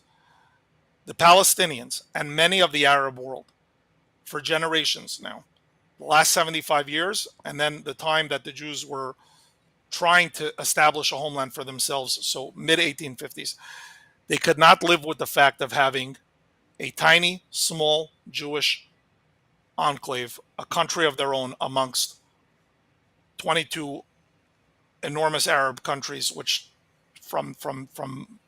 The Palestinians and many of the Arab world, for generations now, the last 75 years, and then the time that the Jews were trying to establish a homeland for themselves, so mid-1850s, they could not live with the fact of having a tiny, small Jewish enclave, a country of their own amongst 22 enormous Arab countries, which from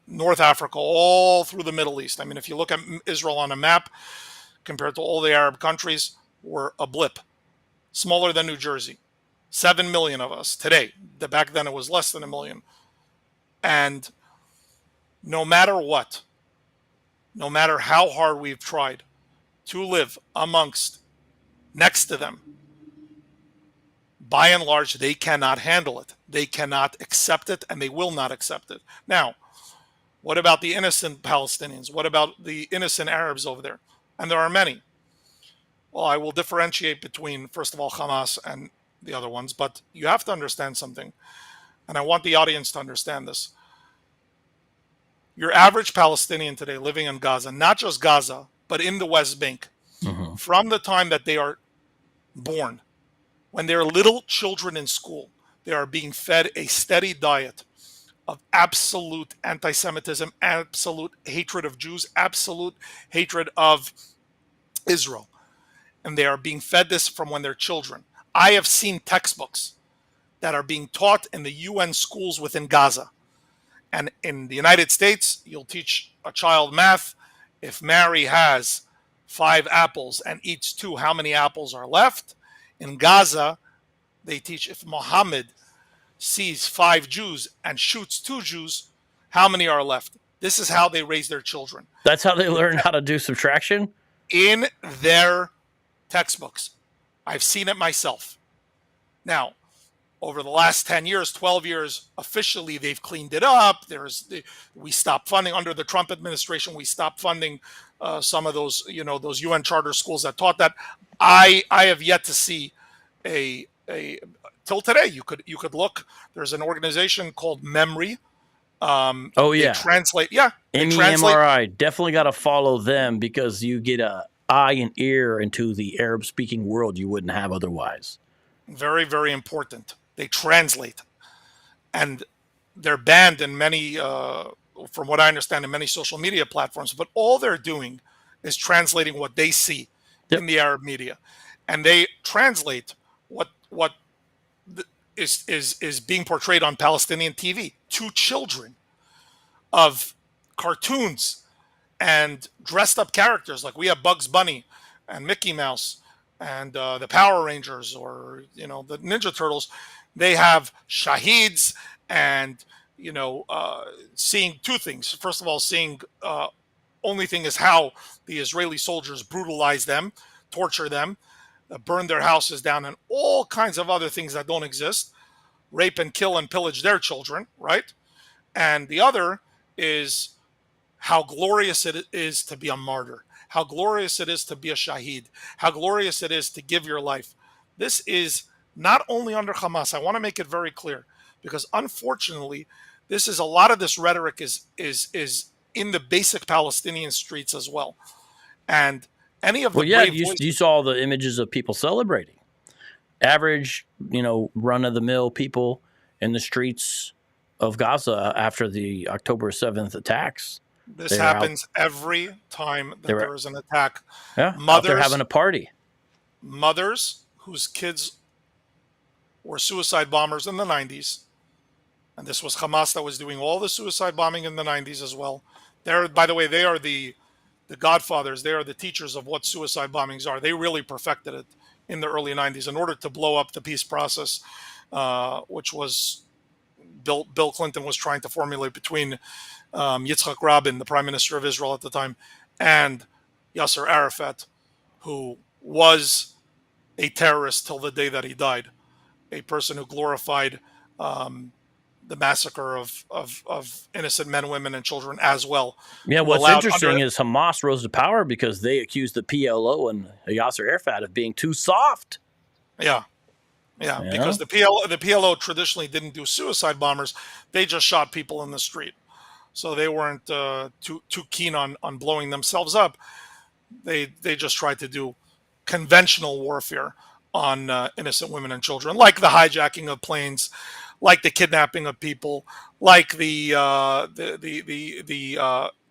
North Africa all through the Middle East. I mean, if you look at Israel on a map compared to all the Arab countries, we're a blip, smaller than New Jersey. 7 million of us today. Back then it was less than a million. And no matter what, no matter how hard we've tried to live next to them, by and large, they cannot handle it. They cannot accept it, and they will not accept it. Now, what about the innocent Palestinians? What about the innocent Arabs over there? And there are many. Well, I will differentiate between, first of all, Hamas and the other ones, but you have to understand something, and I want the audience to understand this. Your average Palestinian today living in Gaza, not just Gaza, but in the West Bank, from the time that they are born, when they're little children in school, they are being fed a steady diet of absolute anti-Semitism, absolute hatred of Jews, absolute hatred of Israel. And they are being fed this from when they're children. I have seen textbooks that are being taught in the UN schools within Gaza. And in the United States, you'll teach a child math. If Mary has 5 apples and eats 2, how many apples are left? In Gaza, they teach if Muhammad sees 5 Jews and shoots 2 Jews, how many are left? This is how they raise their children. That's how they learn how to do subtraction? In their textbooks. I've seen it myself. Now, over the last 10 years, 12 years, officially they've cleaned it up. We stopped funding under the Trump administration. We stopped funding some of those, those UN charter schools that taught that. I have yet to see till today. You could look. There's an organization called MEMRI. Oh yeah, they translate. Yeah, MEMRI. Definitely got to follow them because you get a eye and ear into the Arab-speaking world you wouldn't have otherwise. Very, very important. They translate, and they're banned in many, from what I understand, in many social media platforms. But all they're doing is translating what they see in the Arab media, and they translate what is being portrayed on Palestinian TV to children of cartoons and dressed up characters. Like we have Bugs Bunny and Mickey Mouse and the Power Rangers, or the Ninja Turtles. They have shaheeds, and seeing 2 things. First of all, seeing only thing is how the Israeli soldiers brutalize them, torture them, burn their houses down, and all kinds of other things that don't exist, rape and kill and pillage their children, right? And the other is how glorious it is to be a martyr, how glorious it is to be a shaheed, how glorious it is to give your life. This is not only under Hamas. I want to make it very clear, because unfortunately, a lot of this rhetoric is in the basic Palestinian streets as well. And any of the you saw the images of people celebrating. Average, run-of-the-mill people in the streets of Gaza after the October 7th attacks. This happens every time that there is an attack. Yeah, out there having a party. mothers whose kids were suicide bombers in the 90s. And this was Hamas that was doing all the suicide bombing in the 90s as well. They're, by the way, they are the godfathers. They are the teachers of what suicide bombings are. They really perfected it in the early 90s in order to blow up the peace process, which was Bill Clinton was trying to formulate between Yitzhak Rabin, the prime minister of Israel at the time, and Yasser Arafat, who was a terrorist till the day that he died, a person who glorified the massacre of innocent men, women, and children as well. Yeah, Who what's allowed interesting is Hamas rose to power because they accused the PLO and Yasser Arafat of being too soft. Yeah, because the PLO traditionally didn't do suicide bombers; they just shot people in the street. So they weren't too keen on blowing themselves up. They just tried to do conventional warfare on innocent women and children, like the hijacking of planes, like the kidnapping of people, like the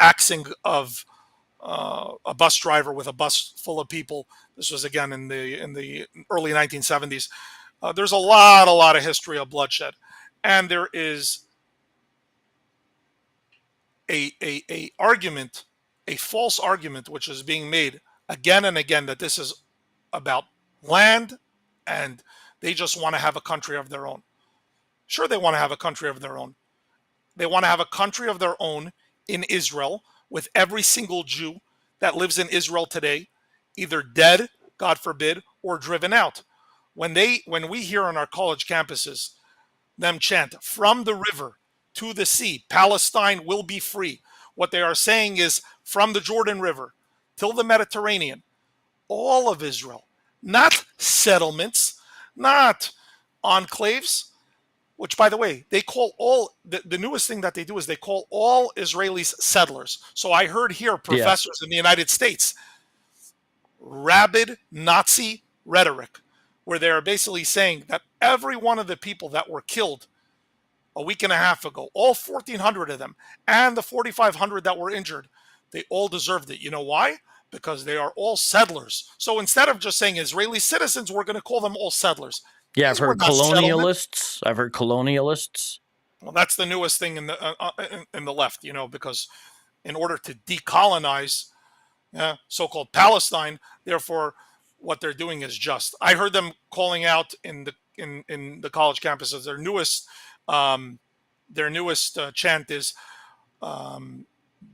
axing of a bus driver with a bus full of people. This was again in the early 1970s. There's a lot of history of bloodshed, and there is a argument, a false argument, which is being made again and again that this is about land and they just want to have a country of their own. Sure, they want to have a country of their own. They want to have a country of their own in Israel with every single Jew that lives in Israel today, either dead, God forbid, or driven out. When we hear on our college campuses them chant from the river to the sea, Palestine will be free. What they are saying is from the Jordan River till the Mediterranean, all of Israel, not settlements, not enclaves, which, by the way, they call all the newest thing that they do is they call all Israelis settlers. So I heard here professors in the United States, rabid Nazi rhetoric, where they are basically saying that every one of the people that were killed a week and a half ago, all 1,400 of them, and the 4,500 that were injured, they all deserved it. You know why? Because they are all settlers. So instead of just saying Israeli citizens, we're going to call them all settlers. Yeah, I've heard colonialists. Well, that's the newest thing in the left, because in order to decolonize so-called Palestine, therefore, what they're doing is just. I heard them calling out in the college campuses. Their newest chant is,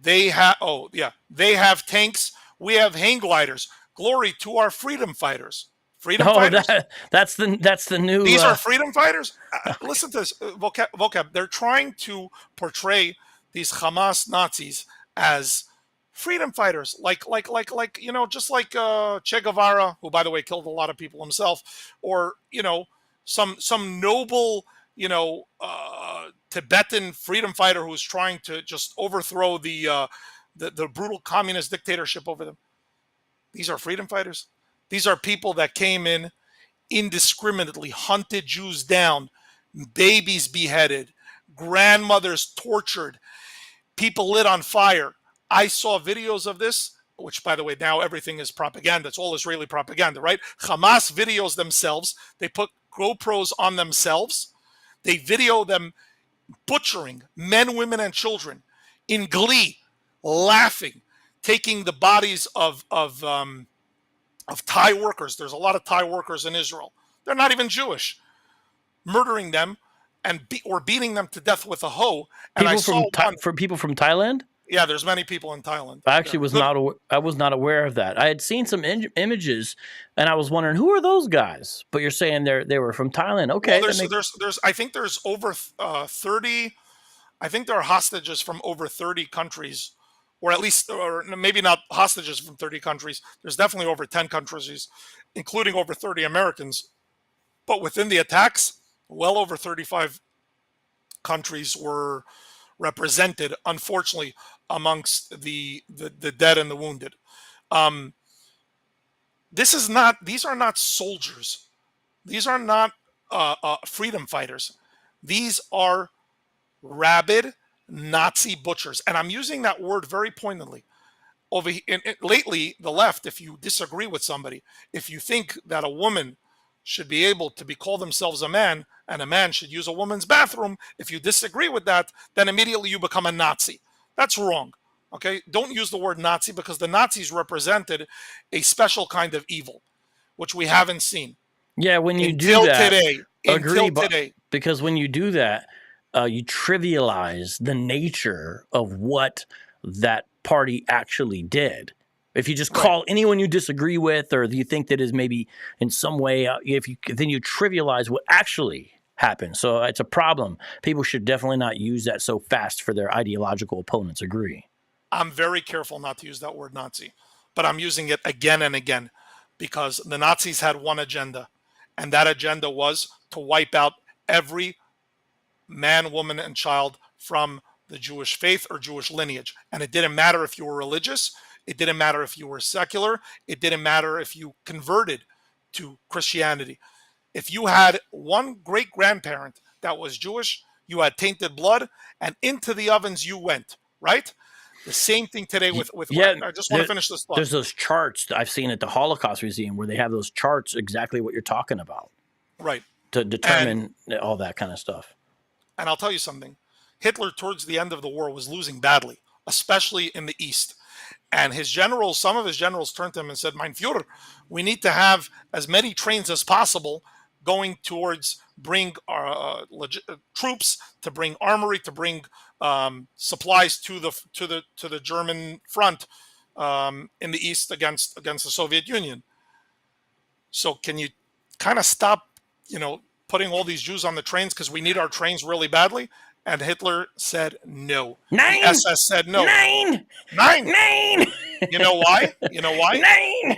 they have tanks, we have hang gliders. Glory to our freedom fighters. Freedom fighters. That's the new. These are freedom fighters. Listen to this vocab. They're trying to portray these Hamas Nazis as freedom fighters, like just like Che Guevara, who by the way killed a lot of people himself, or some noble Tibetan freedom fighter who's trying to just overthrow the brutal communist dictatorship over them. These are freedom fighters. These are people that came in indiscriminately, hunted Jews down, babies beheaded, grandmothers tortured, people lit on fire. I saw videos of this, which, by the way, now everything is propaganda. It's all Israeli propaganda, right? Hamas videos themselves. They put GoPros on themselves. They video them butchering men, women, and children in glee, laughing, taking the bodies of Thai workers. There's a lot of Thai workers in Israel. They're not even Jewish. Murdering them or beating them to death with a hoe. And for people from Thailand. Yeah, there's many people in Thailand. I actually was not aware of that. I had seen some images, and I was wondering who are those guys. But you're saying they were from Thailand. Okay, well, I think there's over 30. I think there are hostages from over 30 countries, or at least, or maybe not hostages from 30 countries. There's definitely over 10 countries, including over 30 Americans. But within the attacks, well over 35 countries were represented, unfortunately, amongst the dead and the wounded. These are not soldiers. These are not freedom fighters. These are rabid Nazi butchers. And I'm using that word very pointedly. lately, the left, if you disagree with somebody, if you think that a woman should be able to be called themselves a man and a man should use a woman's bathroom, if you disagree with that, then immediately you become a Nazi. That's wrong. Okay, don't use the word Nazi, because the Nazis represented a special kind of evil, which we haven't seen. Yeah, when you until do that, today. agree, Until today. because when you do that, you trivialize the nature of what that party actually did. If you just call anyone you disagree with, or you think that is maybe in some way, then you trivialize what actually happened. So it's a problem. People should definitely not use that so fast for their ideological opponents. Agree. I'm very careful not to use that word Nazi, but I'm using it again and again, because the Nazis had one agenda, and that agenda was to wipe out every man, woman, and child from the Jewish faith or Jewish lineage. And it didn't matter if you were religious. It didn't matter if you were secular. It didn't matter if you converted to Christianity. If you had one great grandparent that was Jewish, you had tainted blood, and into the ovens you went, right? The same thing today with Yeah, I just want to finish this thought. There's those charts I've seen at the Holocaust Museum where they have those charts exactly what you're talking about. Right. To determine all that kind of stuff. And I'll tell you something. Hitler, towards the end of the war, was losing badly, especially in the East. And his generals, some of his generals turned to him and said, Mein Führer, we need to have as many trains as possible going towards bring troops, to bring armory, to bring supplies to the German front in the East against the Soviet Union. So can you kind of stop, putting all these Jews on the trains, because we need our trains really badly? And Hitler said no. Nine. The SS said no. Nine. You know why? Nine.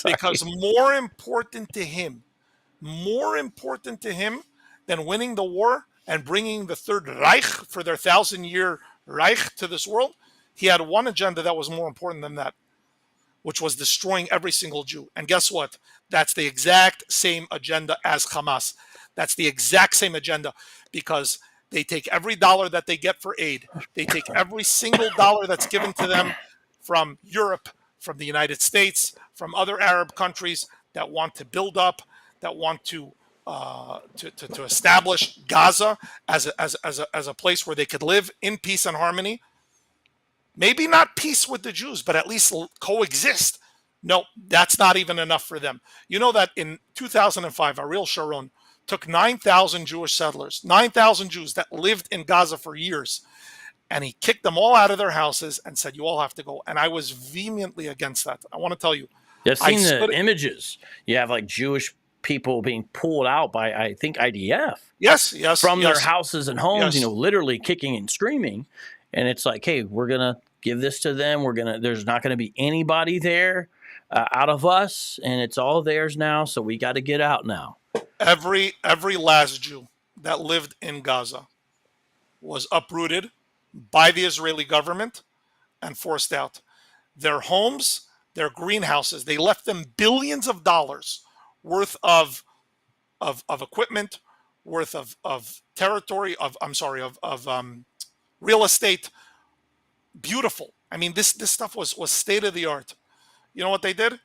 Because more important to him than winning the war and bringing the Third Reich for their 1,000-year Reich to this world, he had one agenda that was more important than that, which was destroying every single Jew. And guess what? That's the exact same agenda as Hamas. That's the exact same agenda, because they take every dollar that they get for aid. They take every single dollar that's given to them from Europe, from the United States, from other Arab countries that want to build up, that want to establish Gaza as a place where they could live in peace and harmony. Maybe not peace with the Jews, but at least coexist. No, that's not even enough for them. You know that in 2005, Ariel Sharon took 9,000 Jewish settlers, 9,000 Jews that lived in Gaza for years, and he kicked them all out of their houses and said, you all have to go. And I was vehemently against that. I want to tell you. I've seen the images. You have like Jewish people being pulled out by, I think, IDF. Yes. From their houses and homes, Yes. Literally kicking and screaming. And it's like, hey, we're going to give this to them. There's not going to be anybody there out of us, and it's all theirs now. So we got to get out now. Every last Jew that lived in Gaza was uprooted by the Israeli government and forced out. Their homes, their greenhouses, they left them billions of dollars worth of equipment, worth of territory, of real estate. Beautiful. I mean, this stuff was state of the art. You know what they did?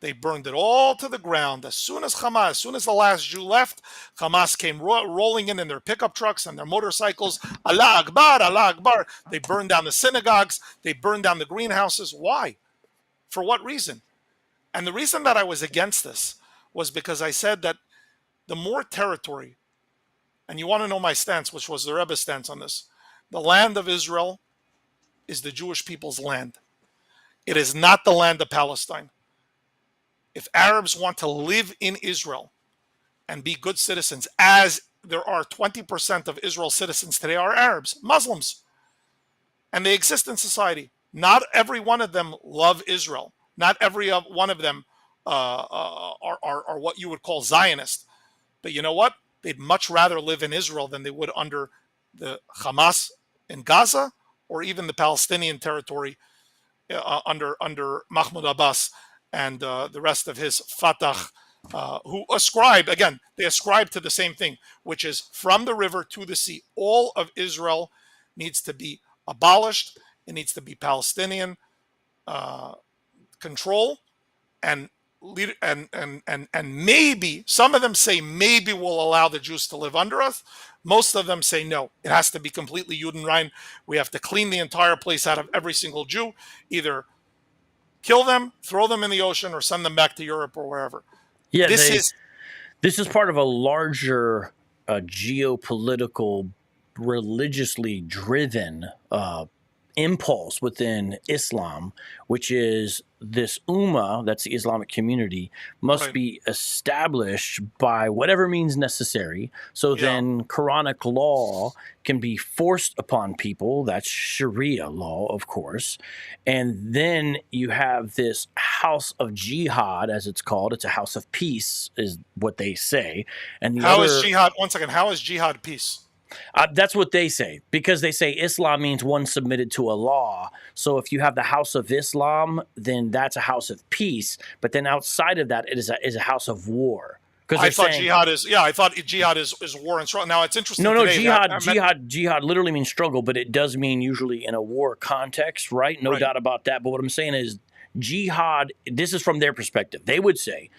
They burned it all to the ground. As soon as the last Jew left, Hamas came rolling in their pickup trucks and their motorcycles. Allah Akbar, Allah Akbar. They burned down the synagogues. They burned down the greenhouses. Why? For what reason? And the reason that I was against this was because I said that the more territory, and you want to know my stance, which was the Rebbe's stance on this, the land of Israel is the Jewish people's land. It is not the land of Palestine. If Arabs want to live in Israel and be good citizens, as there are 20% of Israel's citizens today are Arabs, Muslims, and they exist in society. Not every one of them love Israel. Not every one of them are what you would call Zionist. But you know what? They'd much rather live in Israel than they would under the Hamas in Gaza, or even the Palestinian territory under Mahmoud Abbas and the rest of his Fatah, who ascribe to the same thing, which is from the river to the sea. All of Israel needs to be abolished. It needs to be Palestinian. control and lead, and maybe some of them say maybe we'll allow the Jews to live under us. Most of them say no. It has to be completely Judenrein. We have to clean the entire place out of every single Jew, either kill them, throw them in the ocean, or send them back to Europe or wherever. Yeah, This is this is part of a larger geopolitical, religiously driven impulse within Islam, which is this ummah, that's the Islamic community, must Right. be established by whatever means necessary. So Yeah. then Quranic law can be forced upon people. That's Sharia law, of course. And then you have this house of jihad, as it's called. It's a house of peace, is what they say. And the How other, is jihad? One second. How is jihad peace? that's what they say, because they say Islam means one submitted to a law. So if you have the house of Islam, then that's a house of peace. But then outside of that, it is a house of war. Because I thought jihad is I thought jihad is war and struggle. Now it's interesting. no, today jihad literally means struggle, but it does mean usually in a war context, right? No Right. doubt about that. But what I'm saying is jihad, this is from their perspective. They would say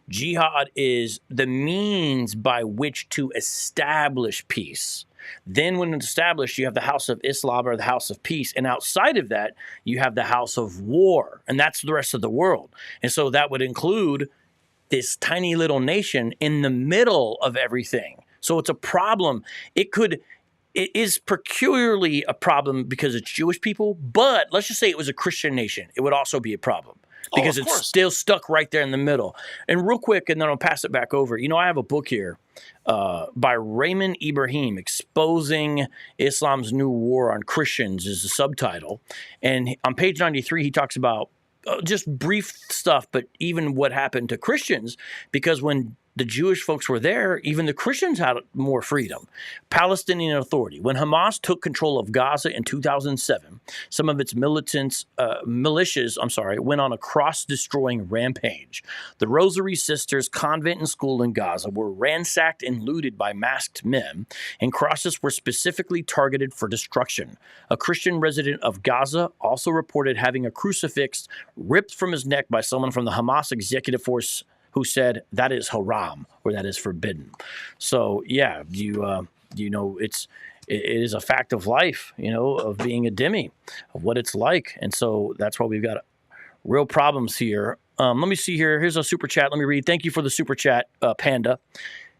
jihad is the means by which to establish peace. Then when it's established, you have the house of Islam or the house of peace. And outside of that, you have the house of war. And that's the rest of the world. And so that would include this tiny little nation in the middle of everything. So it's a problem. It is peculiarly a problem because it's Jewish people, but let's just say it was a Christian nation. It would also be a problem because of it's course. still stuck right there in the middle. And real quick, and then I'll pass it back over. I have a book here by Raymond Ibrahim, Exposing Islam's New War on Christians is the subtitle. And on page 93, he talks about just brief stuff, but even what happened to Christians, because when the Jewish folks were there, even the Christians had more freedom. Palestinian Authority. When Hamas took control of Gaza in 2007, some of its militias went on a cross-destroying rampage. The Rosary Sisters convent and school in Gaza were ransacked and looted by masked men, and crosses were specifically targeted for destruction. A Christian resident of Gaza also reported having a crucifix ripped from his neck by someone from the Hamas executive force who said that is haram, or that is forbidden. So yeah, it is a fact of life, of being a dhimmi, of what it's like. And so that's why we've got real problems here. Let me see here. Here's a super chat. Let me read. Thank you for the super chat, Panda.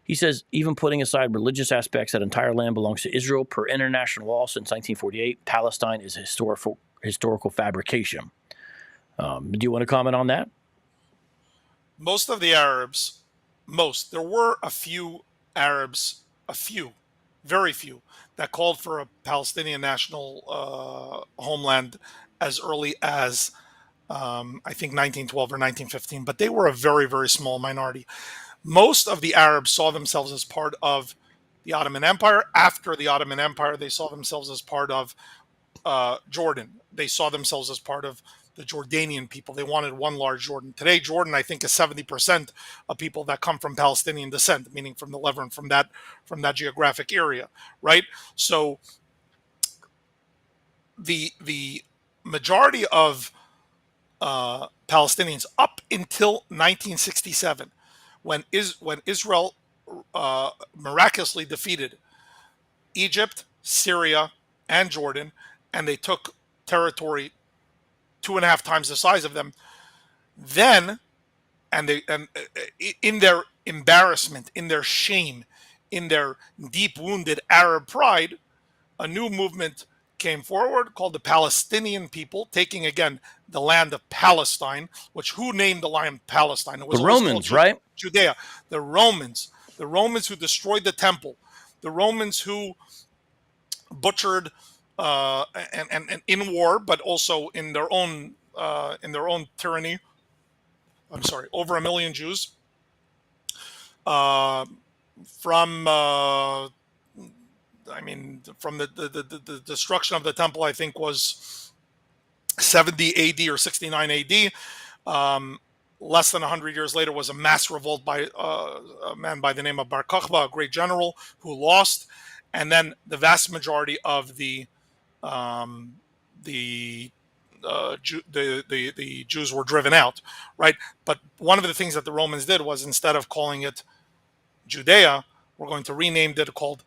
He says, even putting aside religious aspects, that entire land belongs to Israel per international law since 1948. Palestine is historical fabrication. Do you want to comment on that? Most of the Arabs, there were a few Arabs, very few, that called for a Palestinian national homeland as early as, I think, 1912 or 1915, but they were a very, very small minority. Most of the Arabs saw themselves as part of the Ottoman Empire. After the Ottoman Empire, they saw themselves as part of Jordan. They saw themselves as part of the Jordanian people. They wanted one large Jordan. Today, Jordan, I think, is 70% of people that come from Palestinian descent, meaning from the Levant, from that geographic area, right? So the majority of Palestinians up until 1967, when Israel miraculously defeated Egypt, Syria, and Jordan, and they took territory 2.5 times the size of them, then, and in their embarrassment, in their shame, in their deep wounded Arab pride, a new movement came forward called the Palestinian people, taking again the land of Palestine. Which, who named the land Palestine? It was the Romans, right? Judea. The Romans who destroyed the temple, the Romans who butchered and in war, but also in their own tyranny. I'm sorry, over 1 million Jews from the destruction of the temple. I think was 70 AD or 69 AD. Less than 100 years later was a mass revolt by a man by the name of Bar Kokhba, a great general who lost, and then the vast majority of the the Jews were driven out, right? But one of the things that the Romans did was, instead of calling it Judea, we're going to rename it, called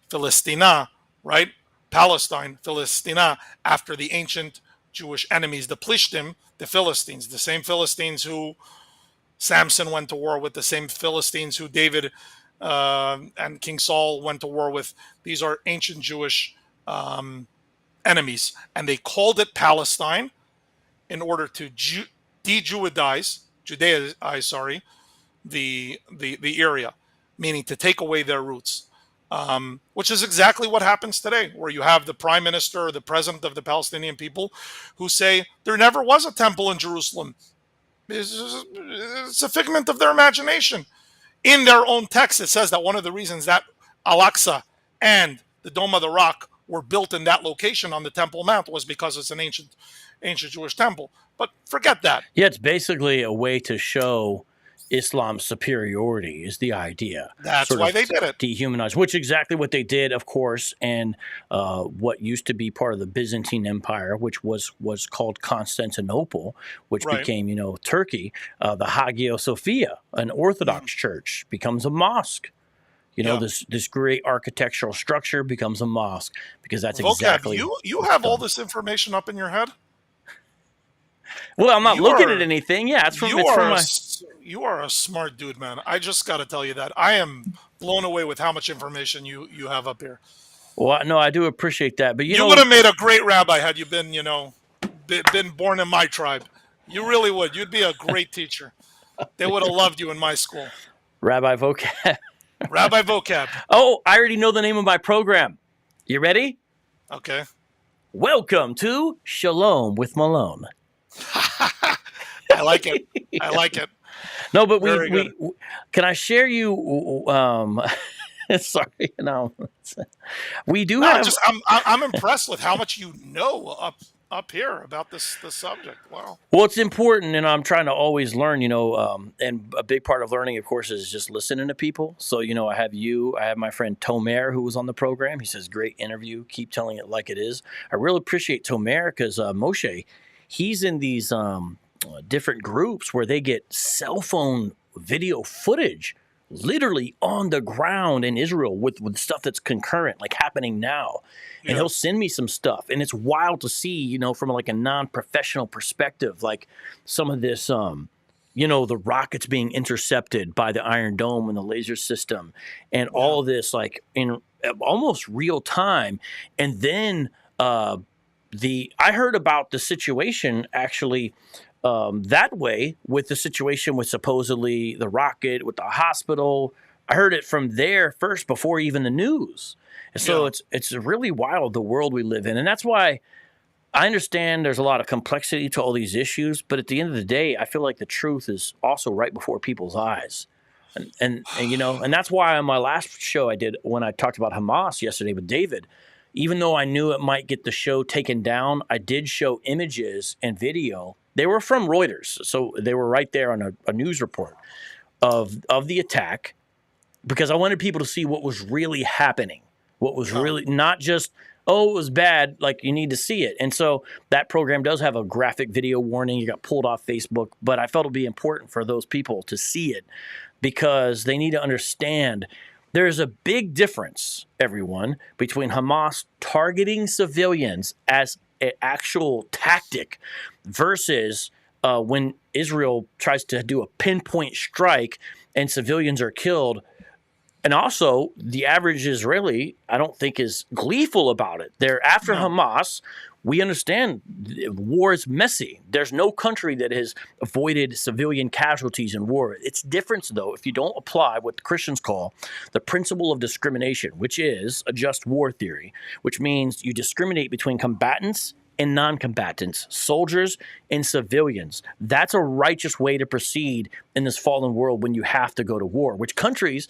Philistina, right? Palestine, Philistina, after the ancient Jewish enemies, the Plishtim, the Philistines, the same Philistines who Samson went to war with, the same Philistines who David and King Saul went to war with. These are ancient Jewish enemies, and they called it Palestine in order to de-Judaize, the area, meaning to take away their roots, which is exactly what happens today, where you have the prime minister or the president of the Palestinian people who say there never was a temple in Jerusalem. It's a figment of their imagination. In their own text, it says that one of the reasons that Al-Aqsa and the Dome of the Rock were built in that location on the Temple Mount was because it's an ancient Jewish temple. But forget that. Yeah, it's basically a way to show Islam's superiority is the idea. That's why they did it. Dehumanize, which is exactly what they did, of course, and what used to be part of the Byzantine Empire, which was called Constantinople, which became, Turkey. The Hagia Sophia, an Orthodox church, becomes a mosque. This great architectural structure becomes a mosque because that's exactly. You have all this information up in your head? Well, I'm not looking at anything. Yeah, you are a smart dude, man. I just got to tell you that. I am blown away with how much information you have up here. Well, no, I do appreciate that. But you would have made a great rabbi had you been, been born in my tribe. You really would. You'd be a great teacher. They would have loved you in my school. Rabbi Vocab. Rabbi Vocab. Oh, I already know the name of my program. You ready? Okay. Welcome to Shalom with Malone. I like it. I like it. No, but we can I share you? Sorry, we do have. I'm impressed with how much you know up here about this subject. Wow. Well, it's important, and I'm trying to always learn. And a big part of learning, of course, is just listening to people. So, I have my friend Tomer, who was on the program. He says, "Great interview. Keep telling it like it is." I really appreciate Tomer because Moshe, he's in these different groups where they get cell phone video footage literally on the ground in Israel with stuff that's concurrent, like happening now. And he'll send me some stuff. And it's wild to see, from like a non-professional perspective, like some of this, the rockets being intercepted by the Iron Dome and the laser system and all of this, like in almost real time. And then I heard about the situation actually that way with the situation with supposedly the rocket with the hospital. I heard it from there first before even the news. And so it's really wild, the world we live in. And that's why I understand there's a lot of complexity to all these issues. But at the end of the day, I feel like the truth is also right before people's eyes. And that's why on my last show I did when I talked about Hamas yesterday with David, even though I knew it might get the show taken down, I did show images and video. They were from Reuters, so they were right there on a news report of the attack because I wanted people to see what was really happening, what was really not just, it was bad, like you need to see it. And so that program does have a graphic video warning. You got pulled off Facebook, but I felt it would be important for those people to see it because they need to understand there's a big difference, everyone, between Hamas targeting civilians as an actual tactic versus when Israel tries to do a pinpoint strike and civilians are killed. And also, the average Israeli, I don't think, is gleeful about it. They're after Hamas. We understand war is messy. There's no country that has avoided civilian casualties in war. It's different, though, if you don't apply what the Christians call the principle of discrimination, which is a just war theory, which means you discriminate between combatants and non-combatants, soldiers and civilians. That's a righteous way to proceed in this fallen world when you have to go to war, which countries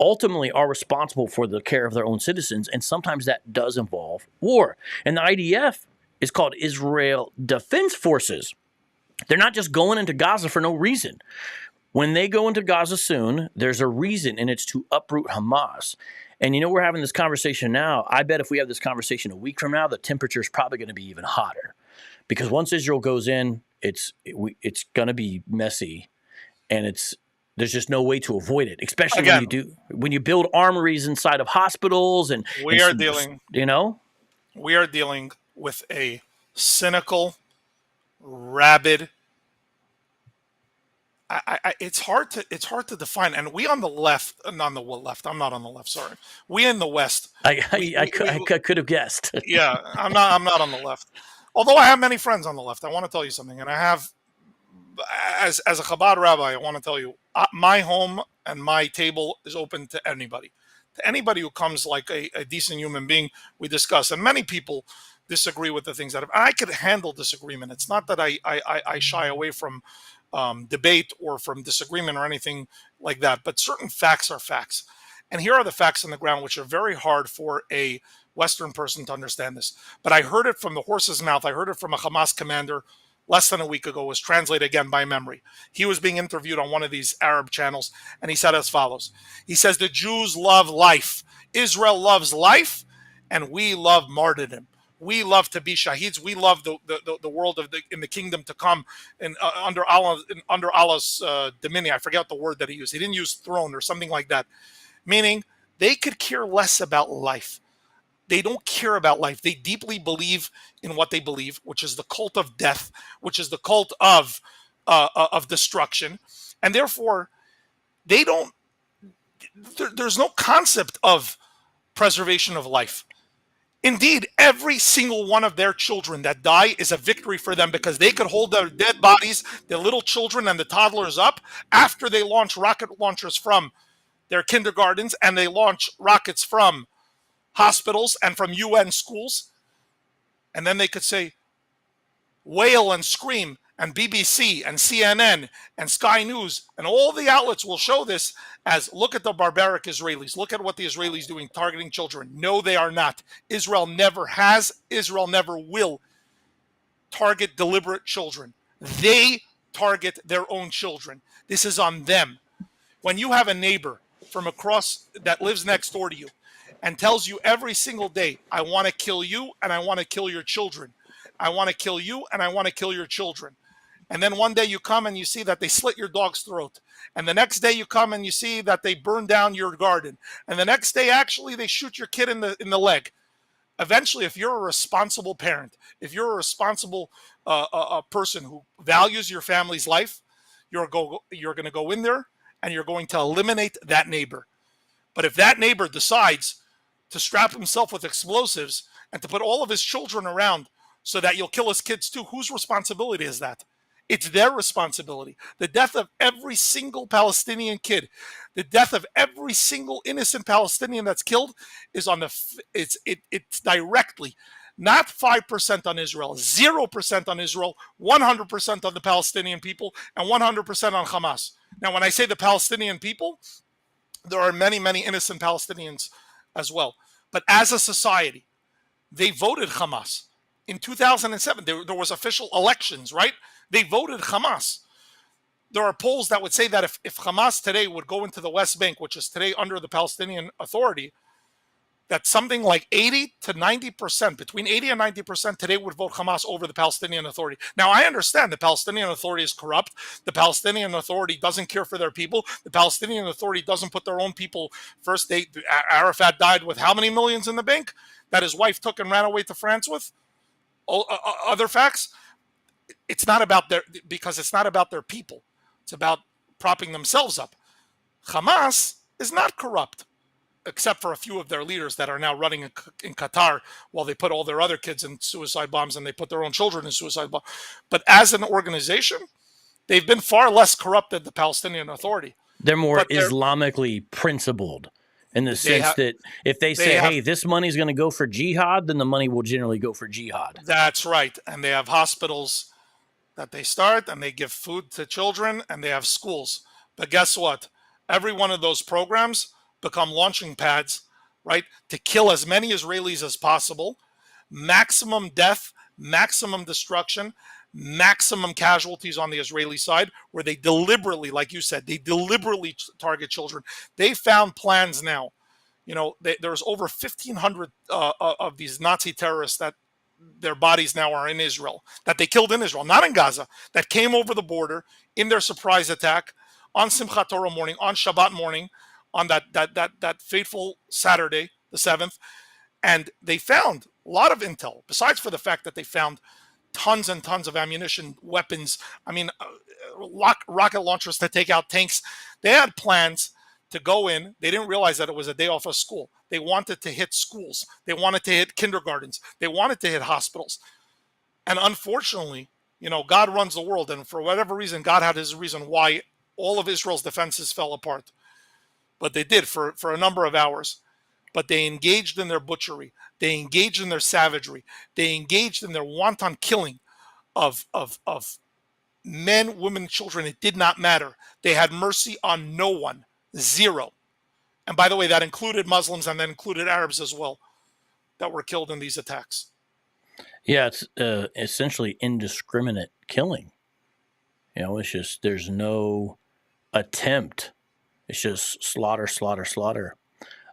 ultimately are responsible for the care of their own citizens, and sometimes that does involve war. And the IDF is called Israel Defense Forces. They're not just going into Gaza for no reason. When they go into Gaza soon, there's a reason, and it's to uproot Hamas. And we're having this conversation now. I bet if we have this conversation a week from now, the temperature is probably going to be even hotter because once Israel goes in, it's going to be messy, and there's just no way to avoid it. Especially Again, when you build armories inside of hospitals and we are dealing with a cynical, rabid. It's hard to define. And we on the left, not on the left. I'm not on the left. Sorry, we in the West. I could have guessed. Yeah, I'm not on the left. Although I have many friends on the left. I want to tell you something, and I have, as a Chabad rabbi, I want to tell you, my home and my table is open to anybody. To anybody who comes like a decent human being, we discuss. And many people disagree with the things that I could handle disagreement. It's not that I shy away from debate or from disagreement or anything like that. But certain facts are facts. And here are the facts on the ground, which are very hard for a Western person to understand this. But I heard it from the horse's mouth. I heard it from a Hamas commander less than a week ago, was translated again by memory. He was being interviewed on one of these Arab channels, and he said as follows. He says, the Jews love life. Israel loves life, and we love martyrdom. We love to be shaheeds. We love the world in the kingdom to come and under Allah's dominion. I forget the word that he used. He didn't use throne or something like that. Meaning they could care less about life. They don't care about life. They deeply believe in what they believe, which is the cult of death, which is the cult of destruction, and therefore they don't. There's no concept of preservation of life. Indeed, every single one of their children that die is a victory for them, because they could hold their dead bodies, their little children and the toddlers up after they launch rocket launchers from their kindergartens, and they launch rockets from hospitals and from UN schools. And then they could say, wail and scream, and BBC and CNN and Sky News and all the outlets will show this as, look at the barbaric Israelis. Look at what the Israelis doing, targeting children. No, they are not. Israel never has. Israel never will target deliberate children. They target their own children. This is on them. When you have a neighbor from across that lives next door to you and tells you every single day, I want to kill you and I want to kill your children. I want to kill you and I want to kill your children. And then one day you come and you see that they slit your dog's throat. And the next day you come and you see that they burn down your garden. And the next day, actually, they shoot your kid in the leg. Eventually, if you're a responsible parent, if you're a responsible a person who values your family's life, you're going to go in there and you're going to eliminate that neighbor. But if that neighbor decides to strap himself with explosives and to put all of his children around so that you'll kill his kids too, whose responsibility is that? It's their responsibility. The death of every single Palestinian kid, the death of every single innocent Palestinian that's killed is on it's directly, not 5% on Israel, 0% on Israel, 100% on the Palestinian people, and 100% on Hamas. Now, when I say the Palestinian people, there are many, many innocent Palestinians as well. But as a society, they voted Hamas. In 2007, there was official elections, right? They voted Hamas. There are polls that would say that if Hamas today would go into the West Bank, which is today under the Palestinian Authority, that something like 80 to 90%, between 80 and 90% today would vote Hamas over the Palestinian Authority. Now, I understand the Palestinian Authority is corrupt. The Palestinian Authority doesn't care for their people. The Palestinian Authority doesn't put their own people first. Arafat died with how many millions in the bank that his wife took and ran away to France with? Other facts. It's not about because it's not about their people. It's about propping themselves up. Hamas is not corrupt, except for a few of their leaders that are now running in Qatar while they put all their other kids in suicide bombs and they put their own children in suicide bombs. But as an organization, they've been far less corrupt than the Palestinian Authority. They're more Islamically principled in the sense that if they say, hey, this money is going to go for jihad, then the money will generally go for jihad. That's right. And they have hospitals that they start and they give food to children and they have schools. But guess what? Every one of those programs become launching pads, right, to kill as many Israelis as possible, maximum death, maximum destruction, maximum casualties on the Israeli side, where they deliberately, like you said, they deliberately target children. They found plans now. You know, there's over 1,500 of these Nazi terrorists that their bodies now are in Israel, that they killed in Israel, not in Gaza, that came over the border in their surprise attack on Simchat Torah morning, on Shabbat morning, on that fateful Saturday, the 7th. And they found a lot of intel, besides for the fact that they found tons and tons of ammunition, weapons. I mean, rocket launchers to take out tanks. They had plans to go in. They didn't realize that it was a day off of school. They wanted to hit schools. They wanted to hit kindergartens. They wanted to hit hospitals. And unfortunately, God runs the world. And for whatever reason, God had his reason why all of Israel's defenses fell apart. But they did for a number of hours. But they engaged in their butchery. They engaged in their savagery. They engaged in their wanton killing of men, women, children. It did not matter. They had mercy on no one. Zero. And by the way, that included Muslims and that included Arabs as well that were killed in these attacks. Yeah, it's essentially indiscriminate killing. It's just, there's no attempt. It's just slaughter, slaughter, slaughter.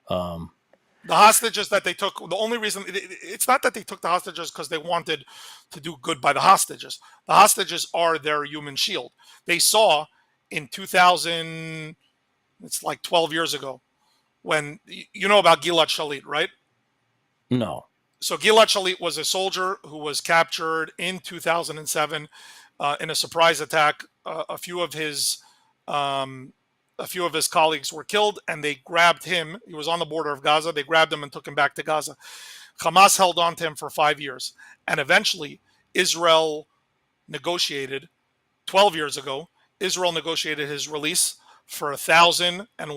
The hostages that they took, the only reason, it's not that they took the hostages because they wanted to do good by the hostages. The hostages are their human shield. They saw in 2000, it's like 12 years ago, when, you know about Gilad Shalit, right? No. So Gilad Shalit was a soldier who was captured in 2007 in a surprise attack. A few of his colleagues were killed, and they grabbed him. He was on the border of Gaza. They grabbed him and took him back to Gaza. Hamas held on to him for 5 years, and eventually Israel negotiated 12 years ago. Israel negotiated his release for 1,000 and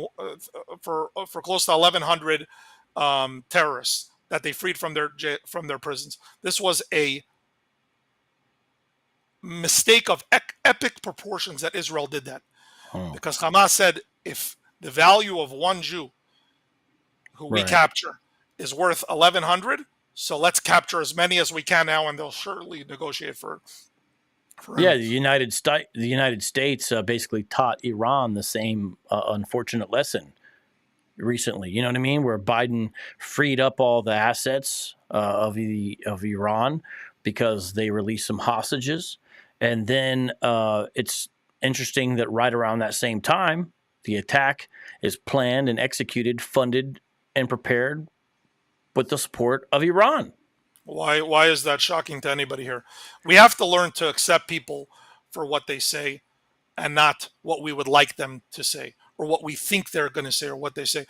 for close to 1,100 terrorists that they freed from their prisons. This was a mistake of epic proportions that Israel did that. Because Hamas said, if the value of one Jew who we capture is worth 1,100, so let's capture as many as we can now, and they'll surely negotiate for yeah, the United States basically taught Iran the same unfortunate lesson recently. You know what I mean? Where Biden freed up all the assets of Iran because they released some hostages, and then it's interesting that right around that same time, the attack is planned and executed, funded and prepared with the support of Iran. Why is that shocking to anybody here? We have to learn to accept people for what they say and not what we would like them to say or what we think they're going to say or what they say.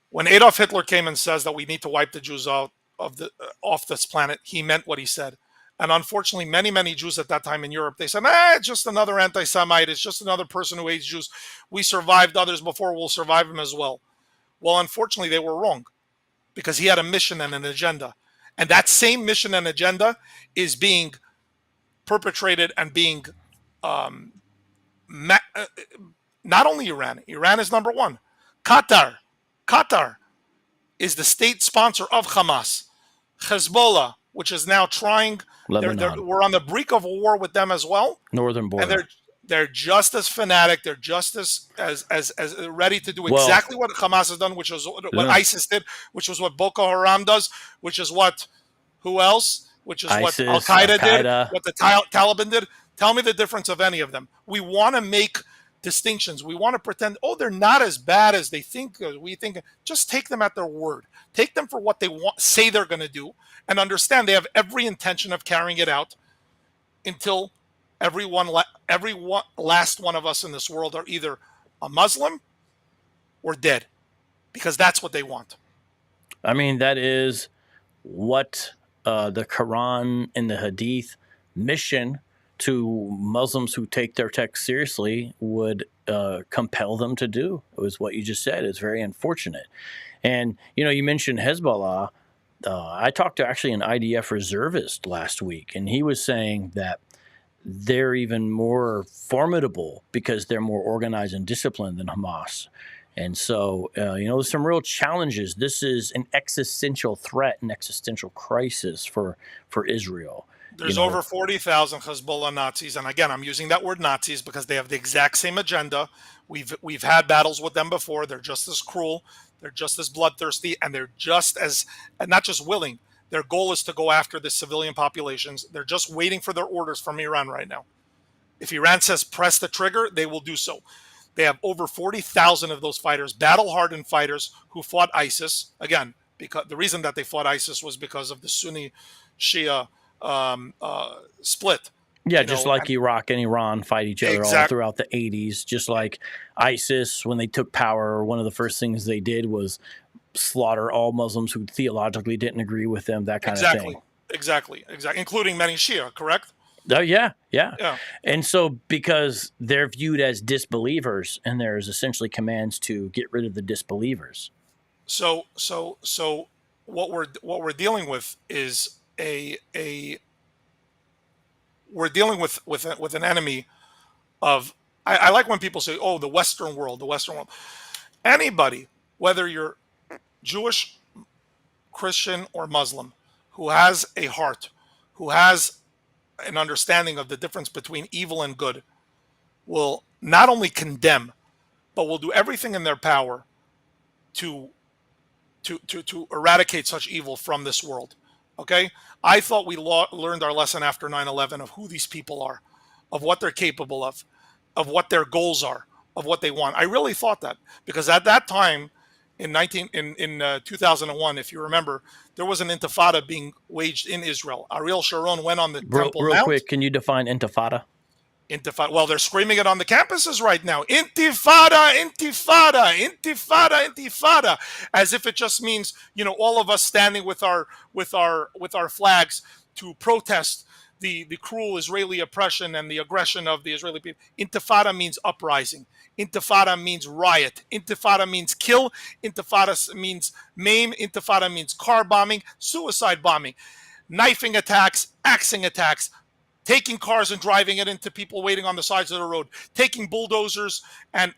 When Adolf Hitler came and says that we need to wipe the Jews out off this planet, he meant what he said. And unfortunately, many Jews at that time in Europe, they said, it's just another anti-Semite. It's just another person who hates Jews. We survived others before. We'll survive them as well. Well, unfortunately, they were wrong because he had a mission and an agenda. And that same mission and agenda is being perpetrated and being not only Iran. Iran is number one. Qatar is the state sponsor of Hamas. Hezbollah, which is now trying, we're on the brink of a war with them as well. Northern border. And they're just as fanatic. They're just as ready to do exactly what Hamas has done, which was what ISIS did, which was what Boko Haram does, which is what, who else? Which is ISIS, what Al-Qaeda did, what the Taliban did. Tell me the difference of any of them. We want to make distinctions. We want to pretend, they're not as bad as they think. We think, just take them at their word. Take them for what they say they're going to do, and understand they have every intention of carrying it out until every last one of us in this world are either a Muslim or dead, because that's what they want. I mean, that is what the Quran and the Hadith mission to Muslims who take their text seriously would compel them to do. It was what you just said. It's very unfortunate. And, you mentioned Hezbollah. I talked to actually an IDF reservist last week, and he was saying that they're even more formidable because they're more organized and disciplined than Hamas. And so, there's some real challenges. This is an existential threat, an existential crisis for Israel. There's over 40,000 Hezbollah Nazis. And again, I'm using that word Nazis because they have the exact same agenda. We've had battles with them before. They're just as cruel. They're just as bloodthirsty. And they're just as, and not just willing, Their goal is to go after the civilian populations. They're just waiting for their orders from Iran right now. If Iran says press the trigger, they will do so. They have over 40,000 of those fighters, battle-hardened fighters who fought ISIS. Again, because the reason that they fought ISIS was because of the Sunni-Shia split. Yeah, just like Iraq and Iran fight each other all throughout the 80s. Just like ISIS, when they took power, one of the first things they did was slaughter all Muslims who theologically didn't agree with them, that kind of thing. Exactly, including many Shia, correct? Oh, yeah. And so because they're viewed as disbelievers, and there's essentially commands to get rid of the disbelievers. So what we're dealing with is we're dealing with an enemy of, I like when people say, oh, the Western world. Anybody, whether you're Jewish, Christian, or Muslim, who has a heart, who has an understanding of the difference between evil and good, will not only condemn, but will do everything in their power to eradicate such evil from this world. Okay? I thought we learned our lesson after 9/11 of who these people are, of what they're capable of what their goals are, of what they want. I really thought that, because at that time in 2001, if you remember, there was an intifada being waged in Israel. Ariel Sharon went on the Temple Mount. Real quick, can you define intifada? Intifada. Well, they're screaming it on the campuses right now. Intifada, intifada, intifada, intifada, as if it just means, all of us standing with our flags to protest the cruel Israeli oppression and the aggression of the Israeli people. Intifada means uprising. Intifada means riot. Intifada means kill. Intifada means maim. Intifada means car bombing, suicide bombing, knifing attacks, axing attacks, taking cars and driving it into people waiting on the sides of the road, taking bulldozers and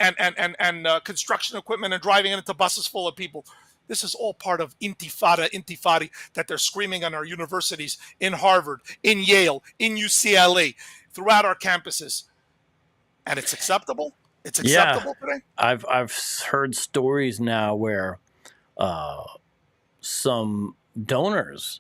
construction equipment and driving it into buses full of people. This is all part of intifada that they're screaming on our universities, in Harvard, in Yale, in UCLA, throughout our campuses. And it's acceptable? It's acceptable today? I've heard stories now where some donors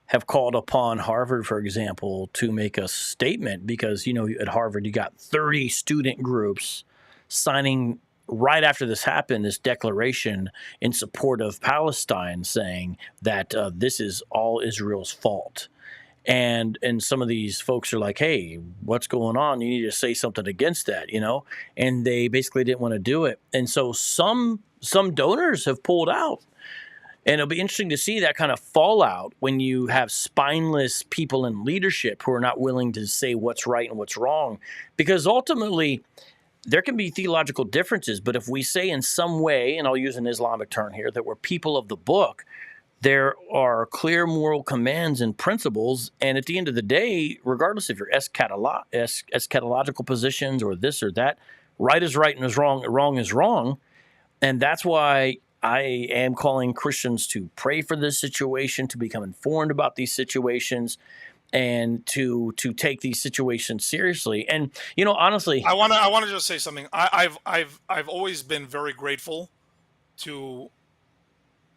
have called upon Harvard, for example, to make a statement, because, at Harvard, you got 30 student groups signing right after this happened, this declaration in support of Palestine, saying that this is all Israel's fault. And some of these folks are like, hey, what's going on? You need to say something against that, and they basically didn't want to do it. And so some donors have pulled out. And it'll be interesting to see that kind of fallout when you have spineless people in leadership who are not willing to say what's right and what's wrong. Because ultimately, there can be theological differences, but if we say in some way, and I'll use an Islamic term here, that we're people of the book, there are clear moral commands and principles. And at the end of the day, regardless of your eschatological positions or this or that, right is right and is wrong is wrong. And that's why I am calling Christians to pray for this situation, to become informed about these situations, and to take these situations seriously. And honestly, I want to just say something. I've always been very grateful to,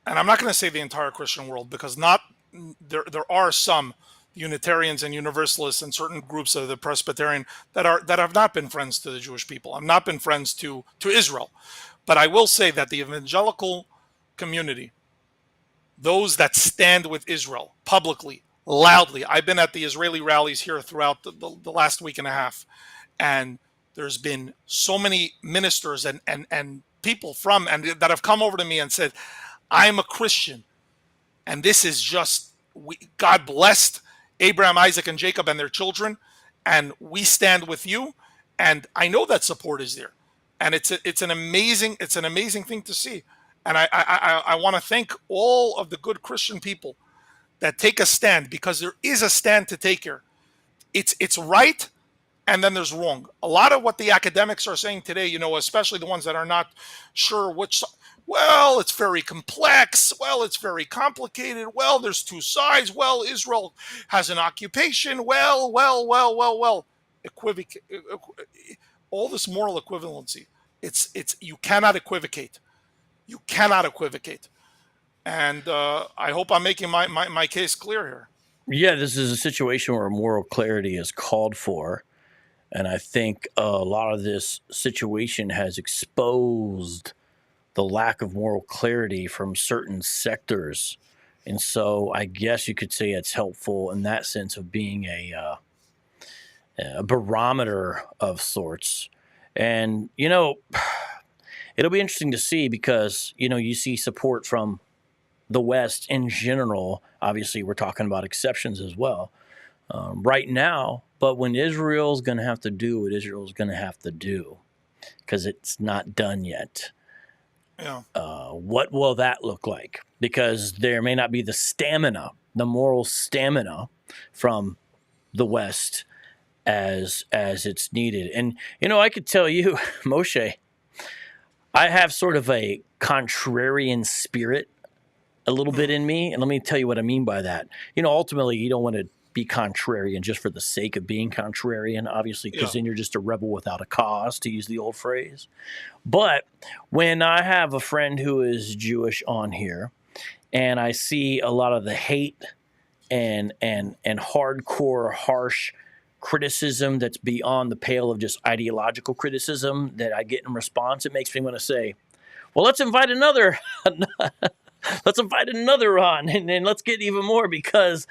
and I'm not going to say the entire Christian world, because there are some Unitarians and Universalists and certain groups of the Presbyterian that have not been friends to the Jewish people, have not been friends to Israel. But I will say that the evangelical community, those that stand with Israel publicly, loudly. I've been at the Israeli rallies here throughout the last week and a half, and there's been so many ministers and people that have come over to me and said, I'm a Christian, and this is just, God blessed Abraham, Isaac, and Jacob and their children, and we stand with you. And I know that support is there, and it's an amazing thing to see. And I want to thank all of the good Christian people that take a stand, because there is a stand to take here. It's right, and then there's wrong. A lot of what the academics are saying today, especially the ones that are not sure which, well, it's very complex. Well, it's very complicated. Well, there's two sides. Well, Israel has an occupation. Well. All this moral equivalency. You cannot equivocate. You cannot equivocate. And I hope I'm making my case clear here. Yeah, this is a situation where moral clarity is called for. And I think a lot of this situation has exposed the lack of moral clarity from certain sectors. And so I guess you could say it's helpful in that sense of being a barometer of sorts. And, it'll be interesting to see because, you see support from the West in general. Obviously, we're talking about exceptions as well right now. But when Israel's going to have to do what Israel's going to have to do, because it's not done yet, Yeah. what will that look like? Because there may not be the stamina, the moral stamina from the West as it's needed. And, I could tell you, Moshe, I have sort of a contrarian spirit a little bit in me. And let me tell you what I mean by that. Ultimately, you don't want to be contrarian just for the sake of being contrarian, obviously, because Yeah. then you're just a rebel without a cause, to use the old phrase. But when I have a friend who is Jewish on here and I see a lot of the hate and hardcore, harsh criticism that's beyond the pale of just ideological criticism that I get in response, it makes me want to say, well, let's invite another on and let's get even more because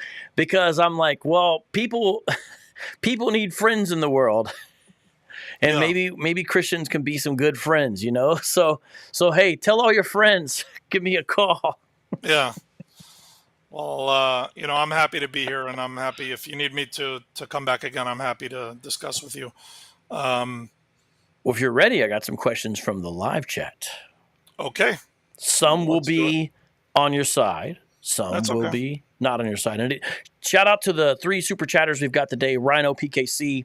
I'm like, well, people need friends in the world. And Yeah. maybe Christians can be some good friends, So hey, tell all your friends, give me a call. Yeah. Well, I'm happy to be here, and I'm happy if you need me to come back again. I'm happy to discuss with you. Um, Well, if you're ready, I got some questions from the live chat. okay, Some will let's do it. be on your side, some That's will okay. be not on your side. And shout out to the 3 super chatters we've got today: Rhino, PKC,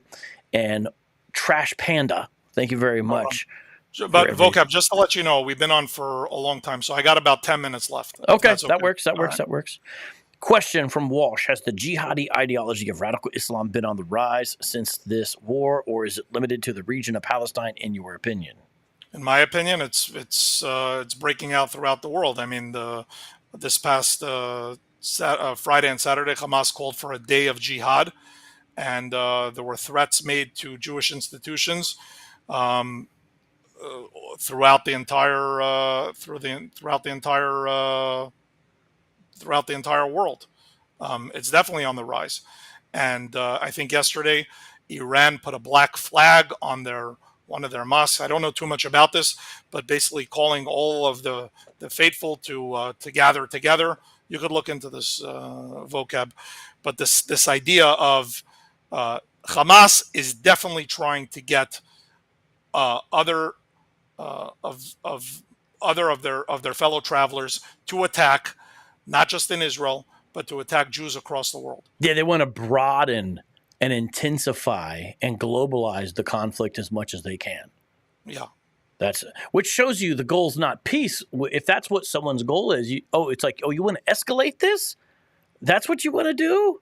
and Trash Panda. Thank you very Right much. on. For But every vocab, just to let you know, we've been on for a long time, so I got about 10 minutes left. If Okay, that's that okay. works. That All works. right. That works. Question from Walsh: has the jihadi ideology of radical Islam been on the rise since this war, or is it limited to the region of Palestine, in your opinion? In my opinion, it's breaking out throughout the world. I mean, this past Friday and Saturday, Hamas called for a day of jihad, and there were threats made to Jewish institutions um, throughout the entire throughout the entire world. It's definitely on the rise, and I think yesterday Iran put a black flag on their one of their mosques. I don't know too much about this, but basically calling all of the faithful to gather together. You could look into this vocab, but this idea of Hamas is definitely trying to get other of other of their fellow travelers to attack, not just in Israel, but to attack Jews across the world. Yeah, they want to broaden and intensify and globalize the conflict as much as they can. Yeah, That's which shows you the goal's not peace. If that's what someone's goal is, it's like, you want to escalate this? That's what you want to do?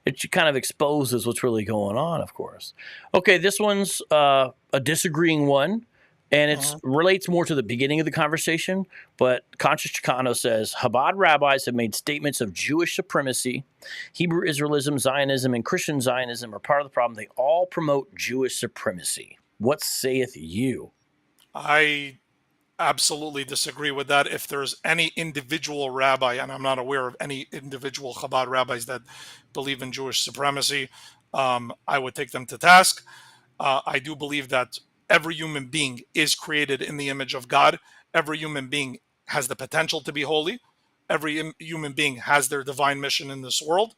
It kind of exposes what's really going on, of course. Okay, this one's a disagreeing one, and it uh relates more to the beginning of the conversation. But Conscious Chicano says Chabad rabbis have made statements of Jewish supremacy. Hebrew Israelism, Zionism, and Christian Zionism are part of the problem. They all promote Jewish supremacy. What saith you? I absolutely disagree with that. If there's any individual rabbi, and I'm not aware of any individual Chabad rabbis that believe in Jewish supremacy, I would take them to task. I do believe that every human being is created in the image of God. Every human being has the potential to be holy. Every human being has their divine mission in this world.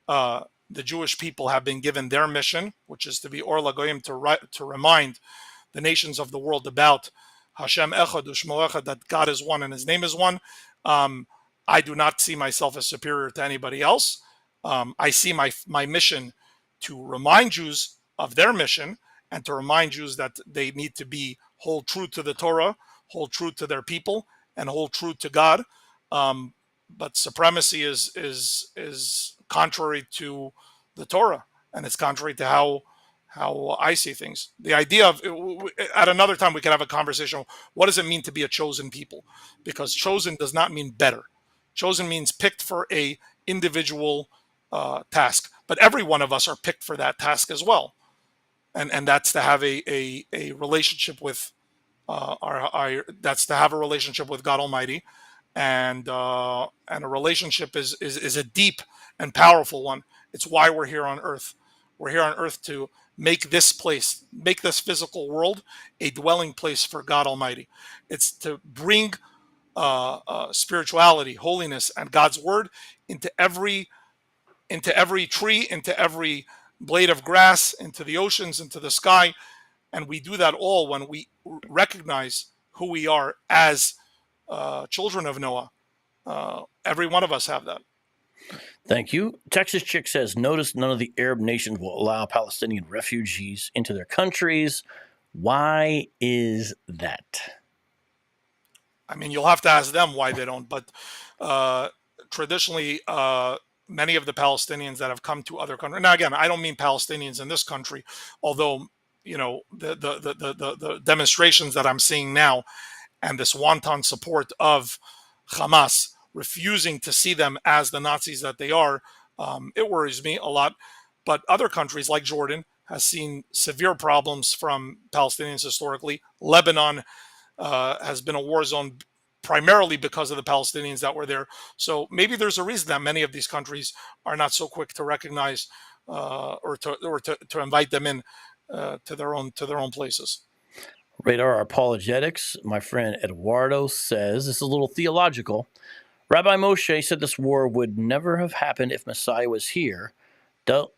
The Jewish people have been given their mission, which is to be Or LaGoyim, to remind the nations of the world about Hashem Echad U'Shmo Echad, that God is one and His name is one. Um, I do not see myself as superior to anybody else. I see my mission to remind Jews of their mission and to remind Jews that they need to be hold true to the Torah, hold true to their people, and hold true to God. Um, but supremacy is contrary to the Torah, and it's contrary to how I see things. The idea of at another time we could have a conversation. What does it mean to be a chosen people? Because chosen does not mean better. Chosen means picked for a individual task, but every one of us are picked for that task as well, and that's to have a relationship with that's to have a relationship with God Almighty, and a relationship is a deep and powerful one. It's why we're here on earth. We're here on earth to make this place, make this physical world a dwelling place for God Almighty. It's to bring spirituality, holiness, and God's word into every tree, into every blade of grass, into the oceans, into the sky. And we do that all when we recognize who we are as children of Noah. Every one of us have that. Thank you. Texas Chick says, notice none of the Arab nations will allow Palestinian refugees into their countries. Why is that? I mean, you'll have to ask them why they don't. But traditionally, many of the Palestinians that have come to other countries. Now, again, I don't mean Palestinians in this country, although the demonstrations that I'm seeing now and this wanton support of Hamas, refusing to see them as the Nazis that they are, it worries me a lot. But other countries like Jordan has seen severe problems from Palestinians historically. Lebanon has been a war zone primarily because of the Palestinians that were there. So maybe there's a reason that many of these countries are not so quick to recognize or to invite them in to their own places. Radar Apologetics, my friend Eduardo says, this is a little theological. Rabbi Moshe said this war would never have happened if Messiah was here. Don't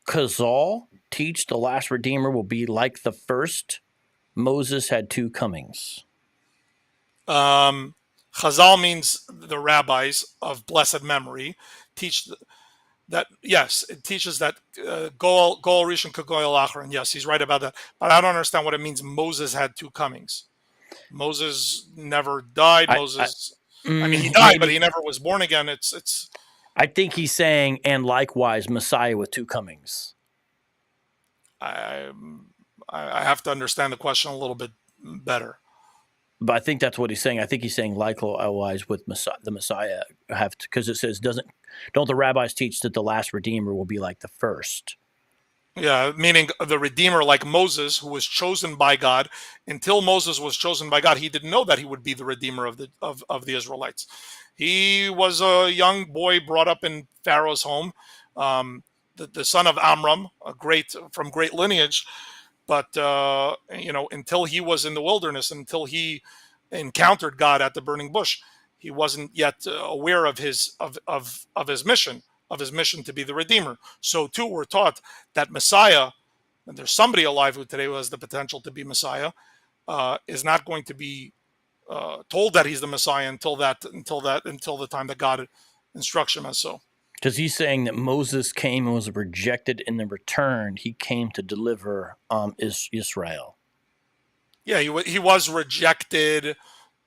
Chazal teach the last Redeemer will be like the first? Moses had two comings. Chazal means the rabbis of blessed memory teach that, yes, it teaches that Goel Rishon Kagoel Achron. Yes, he's right about that. But I don't understand what it means Moses had two comings. Moses never died. I mean, he died, maybe, but he never was born again. It's. I think he's saying, and likewise, Messiah with two comings. I have to understand the question a little bit better. But I think that's what he's saying. I think he's saying likewise with the Messiah have to, because it says don't the rabbis teach that the last Redeemer will be like the first? Yeah, meaning the Redeemer, like Moses, who was chosen by God. Until Moses was chosen by God, he didn't know that he would be the Redeemer of the Israelites. He was a young boy brought up in Pharaoh's home, the son of Amram, from great lineage. But until he was in the wilderness, until he encountered God at the burning bush, he wasn't yet aware of his mission. Of his mission to be the Redeemer. So too, we're taught that Messiah, and there's somebody alive who today has the potential to be Messiah, is not going to be told that he's the Messiah until the time that God instructs him as so. Because he's saying that Moses came and was rejected, and in return he came to deliver Israel. Yeah, he was rejected.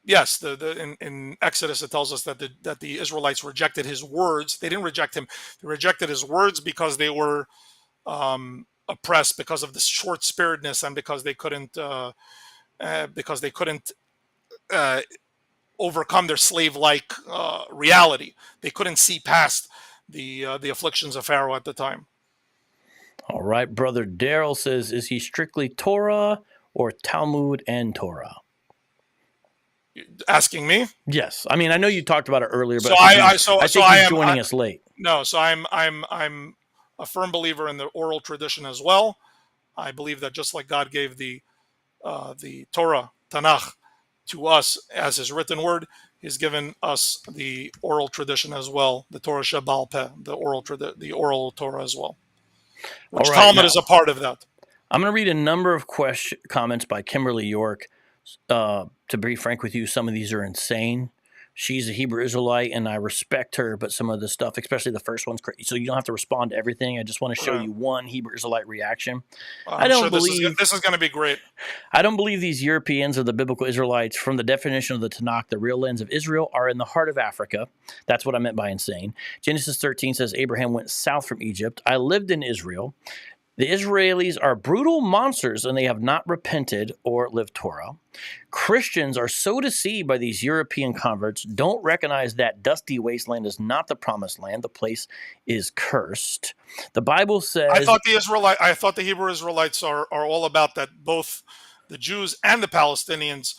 Yes, in Exodus it tells us that the Israelites rejected his words. They didn't reject him; they rejected his words because they were oppressed, because of the short-spiritedness, and because they couldn't overcome their slave-like reality. They couldn't see past the afflictions of Pharaoh at the time. All right, Brother Daryl says, is he strictly Torah or Talmud and Torah? Asking me? Yes. I mean, I know you talked about it earlier, but I think he's joining us late. No, so I'm a firm believer in the oral tradition as well. I believe that just like God gave the Torah, Tanakh, to us as his written word, he's given us the oral tradition as well, the Torah Shebaal Peh, the oral Torah as well, which Talmud is a part of that. I'm going to read a number of comments by Kimberly York. To be frank with you, some of these are insane. She's a Hebrew Israelite, and I respect her, but some of the stuff, especially the first one's crazy. So you don't have to respond to everything. I just want to show you one Hebrew Israelite reaction. I don't believe this is going to be great. I don't believe these Europeans are the biblical Israelites. From the definition of the Tanakh, the real lands of Israel are in the heart of Africa. That's what I meant by insane. Genesis 13 says Abraham went south from Egypt. I lived in Israel. The Israelis are brutal monsters and they have not repented or lived Torah. Christians are so deceived by these European converts, don't recognize that dusty wasteland is not the promised land. The place is cursed. The Bible says... I thought the Hebrew Israelites are all about that both the Jews and the Palestinians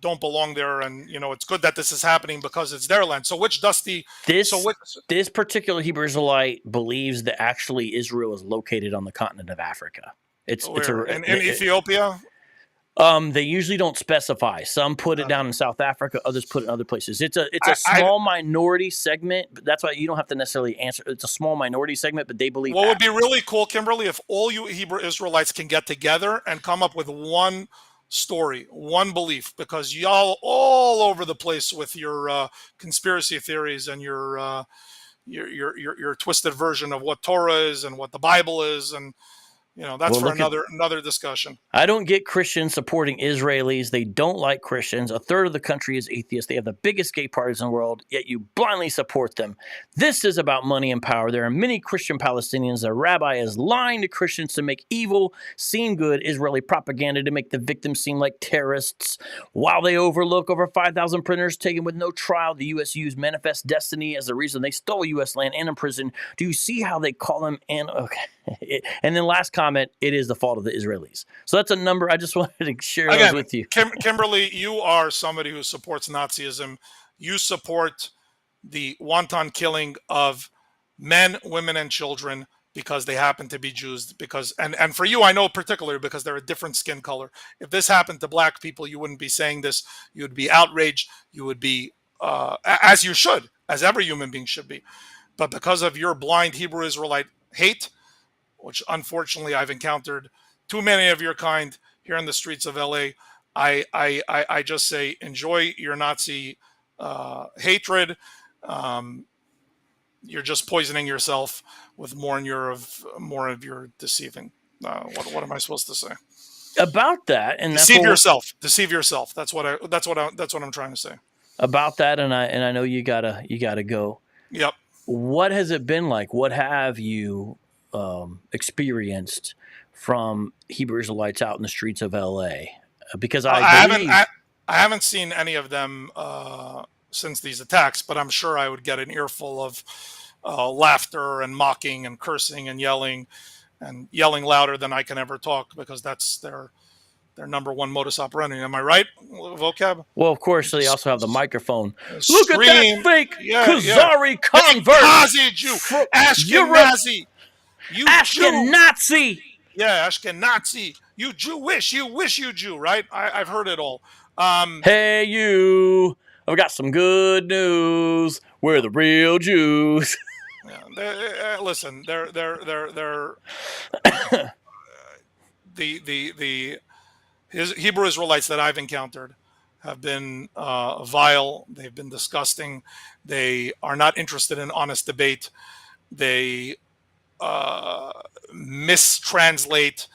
don't belong there, and it's good that this is happening because it's their land. So which dusty? This particular Hebrew Israelite believes that actually Israel is located on the continent of Africa. In Ethiopia. They usually don't specify. Some put it down in South Africa, others put it in other places. It's a small minority segment, but that's why you don't have to necessarily answer. It's a small minority segment, but they believe. What would be really cool, Kimberly, if all you Hebrew Israelites can get together and come up with one story, one belief, because y'all all over the place with your conspiracy theories and your twisted version of what Torah is and what the Bible is, and that's for another discussion. I don't get Christians supporting Israelis. They don't like Christians. A third of the country is atheist. They have the biggest gay parties in the world, yet you blindly support them. This is about money and power. There are many Christian Palestinians. The rabbi is lying to Christians to make evil seem good, Israeli propaganda to make the victims seem like terrorists. While they overlook over 5,000 prisoners taken with no trial, the U.S. used manifest destiny as the reason they stole U.S. land and imprisoned. Do you see how they call them? And then last comment, it is the fault of the Israelis. So that's a number. I just wanted to share those with you. Kimberly, you are somebody who supports Nazism. You support the wanton killing of men, women, and children because they happen to be Jews. And for you, I know particularly because they're a different skin color. If this happened to black people, you wouldn't be saying this. You would be outraged. You would be, as you should, as every human being should be. But because of your blind Hebrew Israelite hate, which unfortunately I've encountered too many of your kind here in the streets of LA, I just say enjoy your Nazi hatred. You're just poisoning yourself with more of your deceiving. What am I supposed to say about that? And deceive yourself. That's what I'm trying to say about that. And I know you gotta go. Yep. What has it been like? What have you experienced from Hebrew Israelites out in the streets of LA? Because I haven't seen any of them since these attacks, but I'm sure I would get an earful of laughter and mocking and cursing and yelling louder than I can ever talk, because that's their number one modus operandi. Am I right, vocab? Well, of course, they also have the microphone. Look at that fake Khazari convert. Ashkenazi Jew. Ashkenazi. You Ashkenazi. Yeah, Ashkenazi. You Jewish. You wish you Jew, right? I've heard it all. Hey, you. I've got some good news. We're the real Jews. Yeah, listen, they're the Hebrew Israelites that I've encountered have been vile. They've been disgusting. They are not interested in honest debate. They mistranslate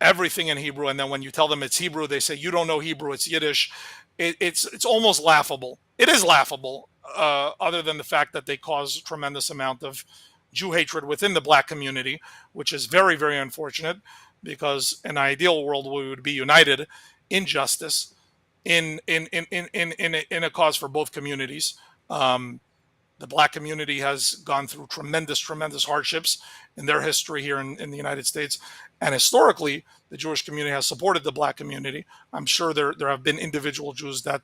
everything in Hebrew, and then when you tell them it's Hebrew, they say you don't know Hebrew, it's Yiddish. It's almost laughable. It is laughable, other than the fact that they cause a tremendous amount of Jew hatred within the black community, which is very, very unfortunate, because in an ideal world we would be united in justice, in a cause for both communities. The black community has gone through tremendous hardships in their history here in the United States. And historically, the Jewish community has supported the black community. I'm sure there have been individual Jews that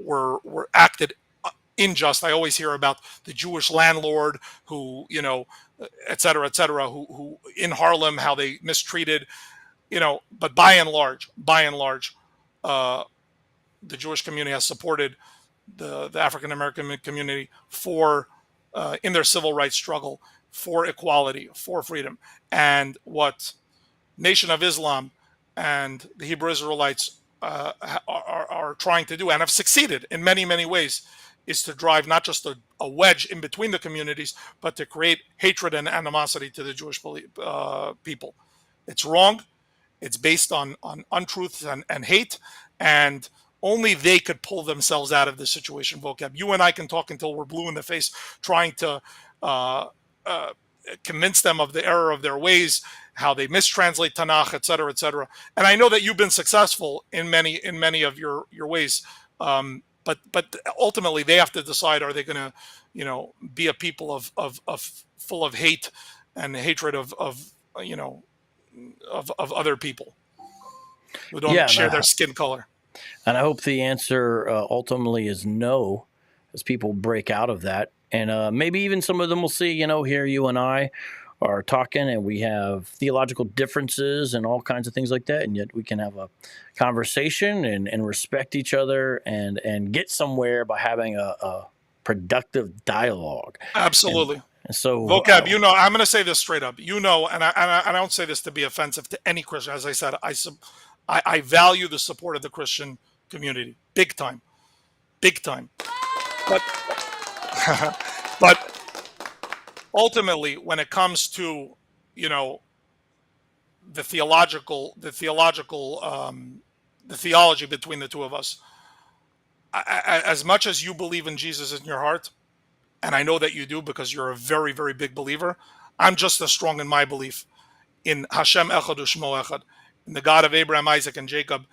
were acted unjust. I always hear about the Jewish landlord who, et cetera, who in Harlem, how they mistreated, but by and large, the Jewish community has supported the African American community for in their civil rights struggle, for equality, for freedom. And what Nation of Islam and the Hebrew Israelites are trying to do, and have succeeded in many, many ways, is to drive not just a wedge in between the communities, but to create hatred and animosity to the Jewish people. It's wrong. It's based on untruths and hate, and only they could pull themselves out of this situation, vocab. You and I can talk until we're blue in the face, trying to convince them of the error of their ways, how they mistranslate Tanakh, etc., etc. And I know that you've been successful in many of your ways. But ultimately, they have to decide: are they going to, be a people of full of hate and hatred of other people who don't share their skin color? And I hope the answer ultimately is no, as people break out of that. And maybe even some of them will see, here you and I are talking and we have theological differences and all kinds of things like that. And yet we can have a conversation and respect each other and get somewhere by having a productive dialogue. Absolutely. And so, vocab, I'm going to say this straight up. And I don't say this to be offensive to any Christian. As I said, I value the support of the Christian community, big time. But but ultimately, when it comes to the theology between the two of us, as much as you believe in Jesus in your heart, and I know that you do because you're a very, very big believer, I'm just as strong in my belief in Hashem Echad U'Shmo Echad, in the God of Abraham, Isaac, and Jacob,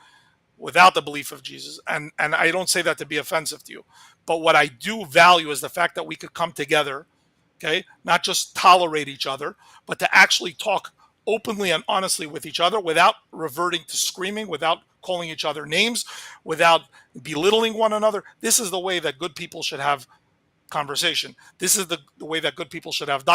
without the belief of Jesus. And I don't say that to be offensive to you. But what I do value is the fact that we could come together, okay, not just tolerate each other, but to actually talk openly and honestly with each other without reverting to screaming, without calling each other names, without belittling one another. This is the way that good people should have conversation. This is the way that good people should have dialogue.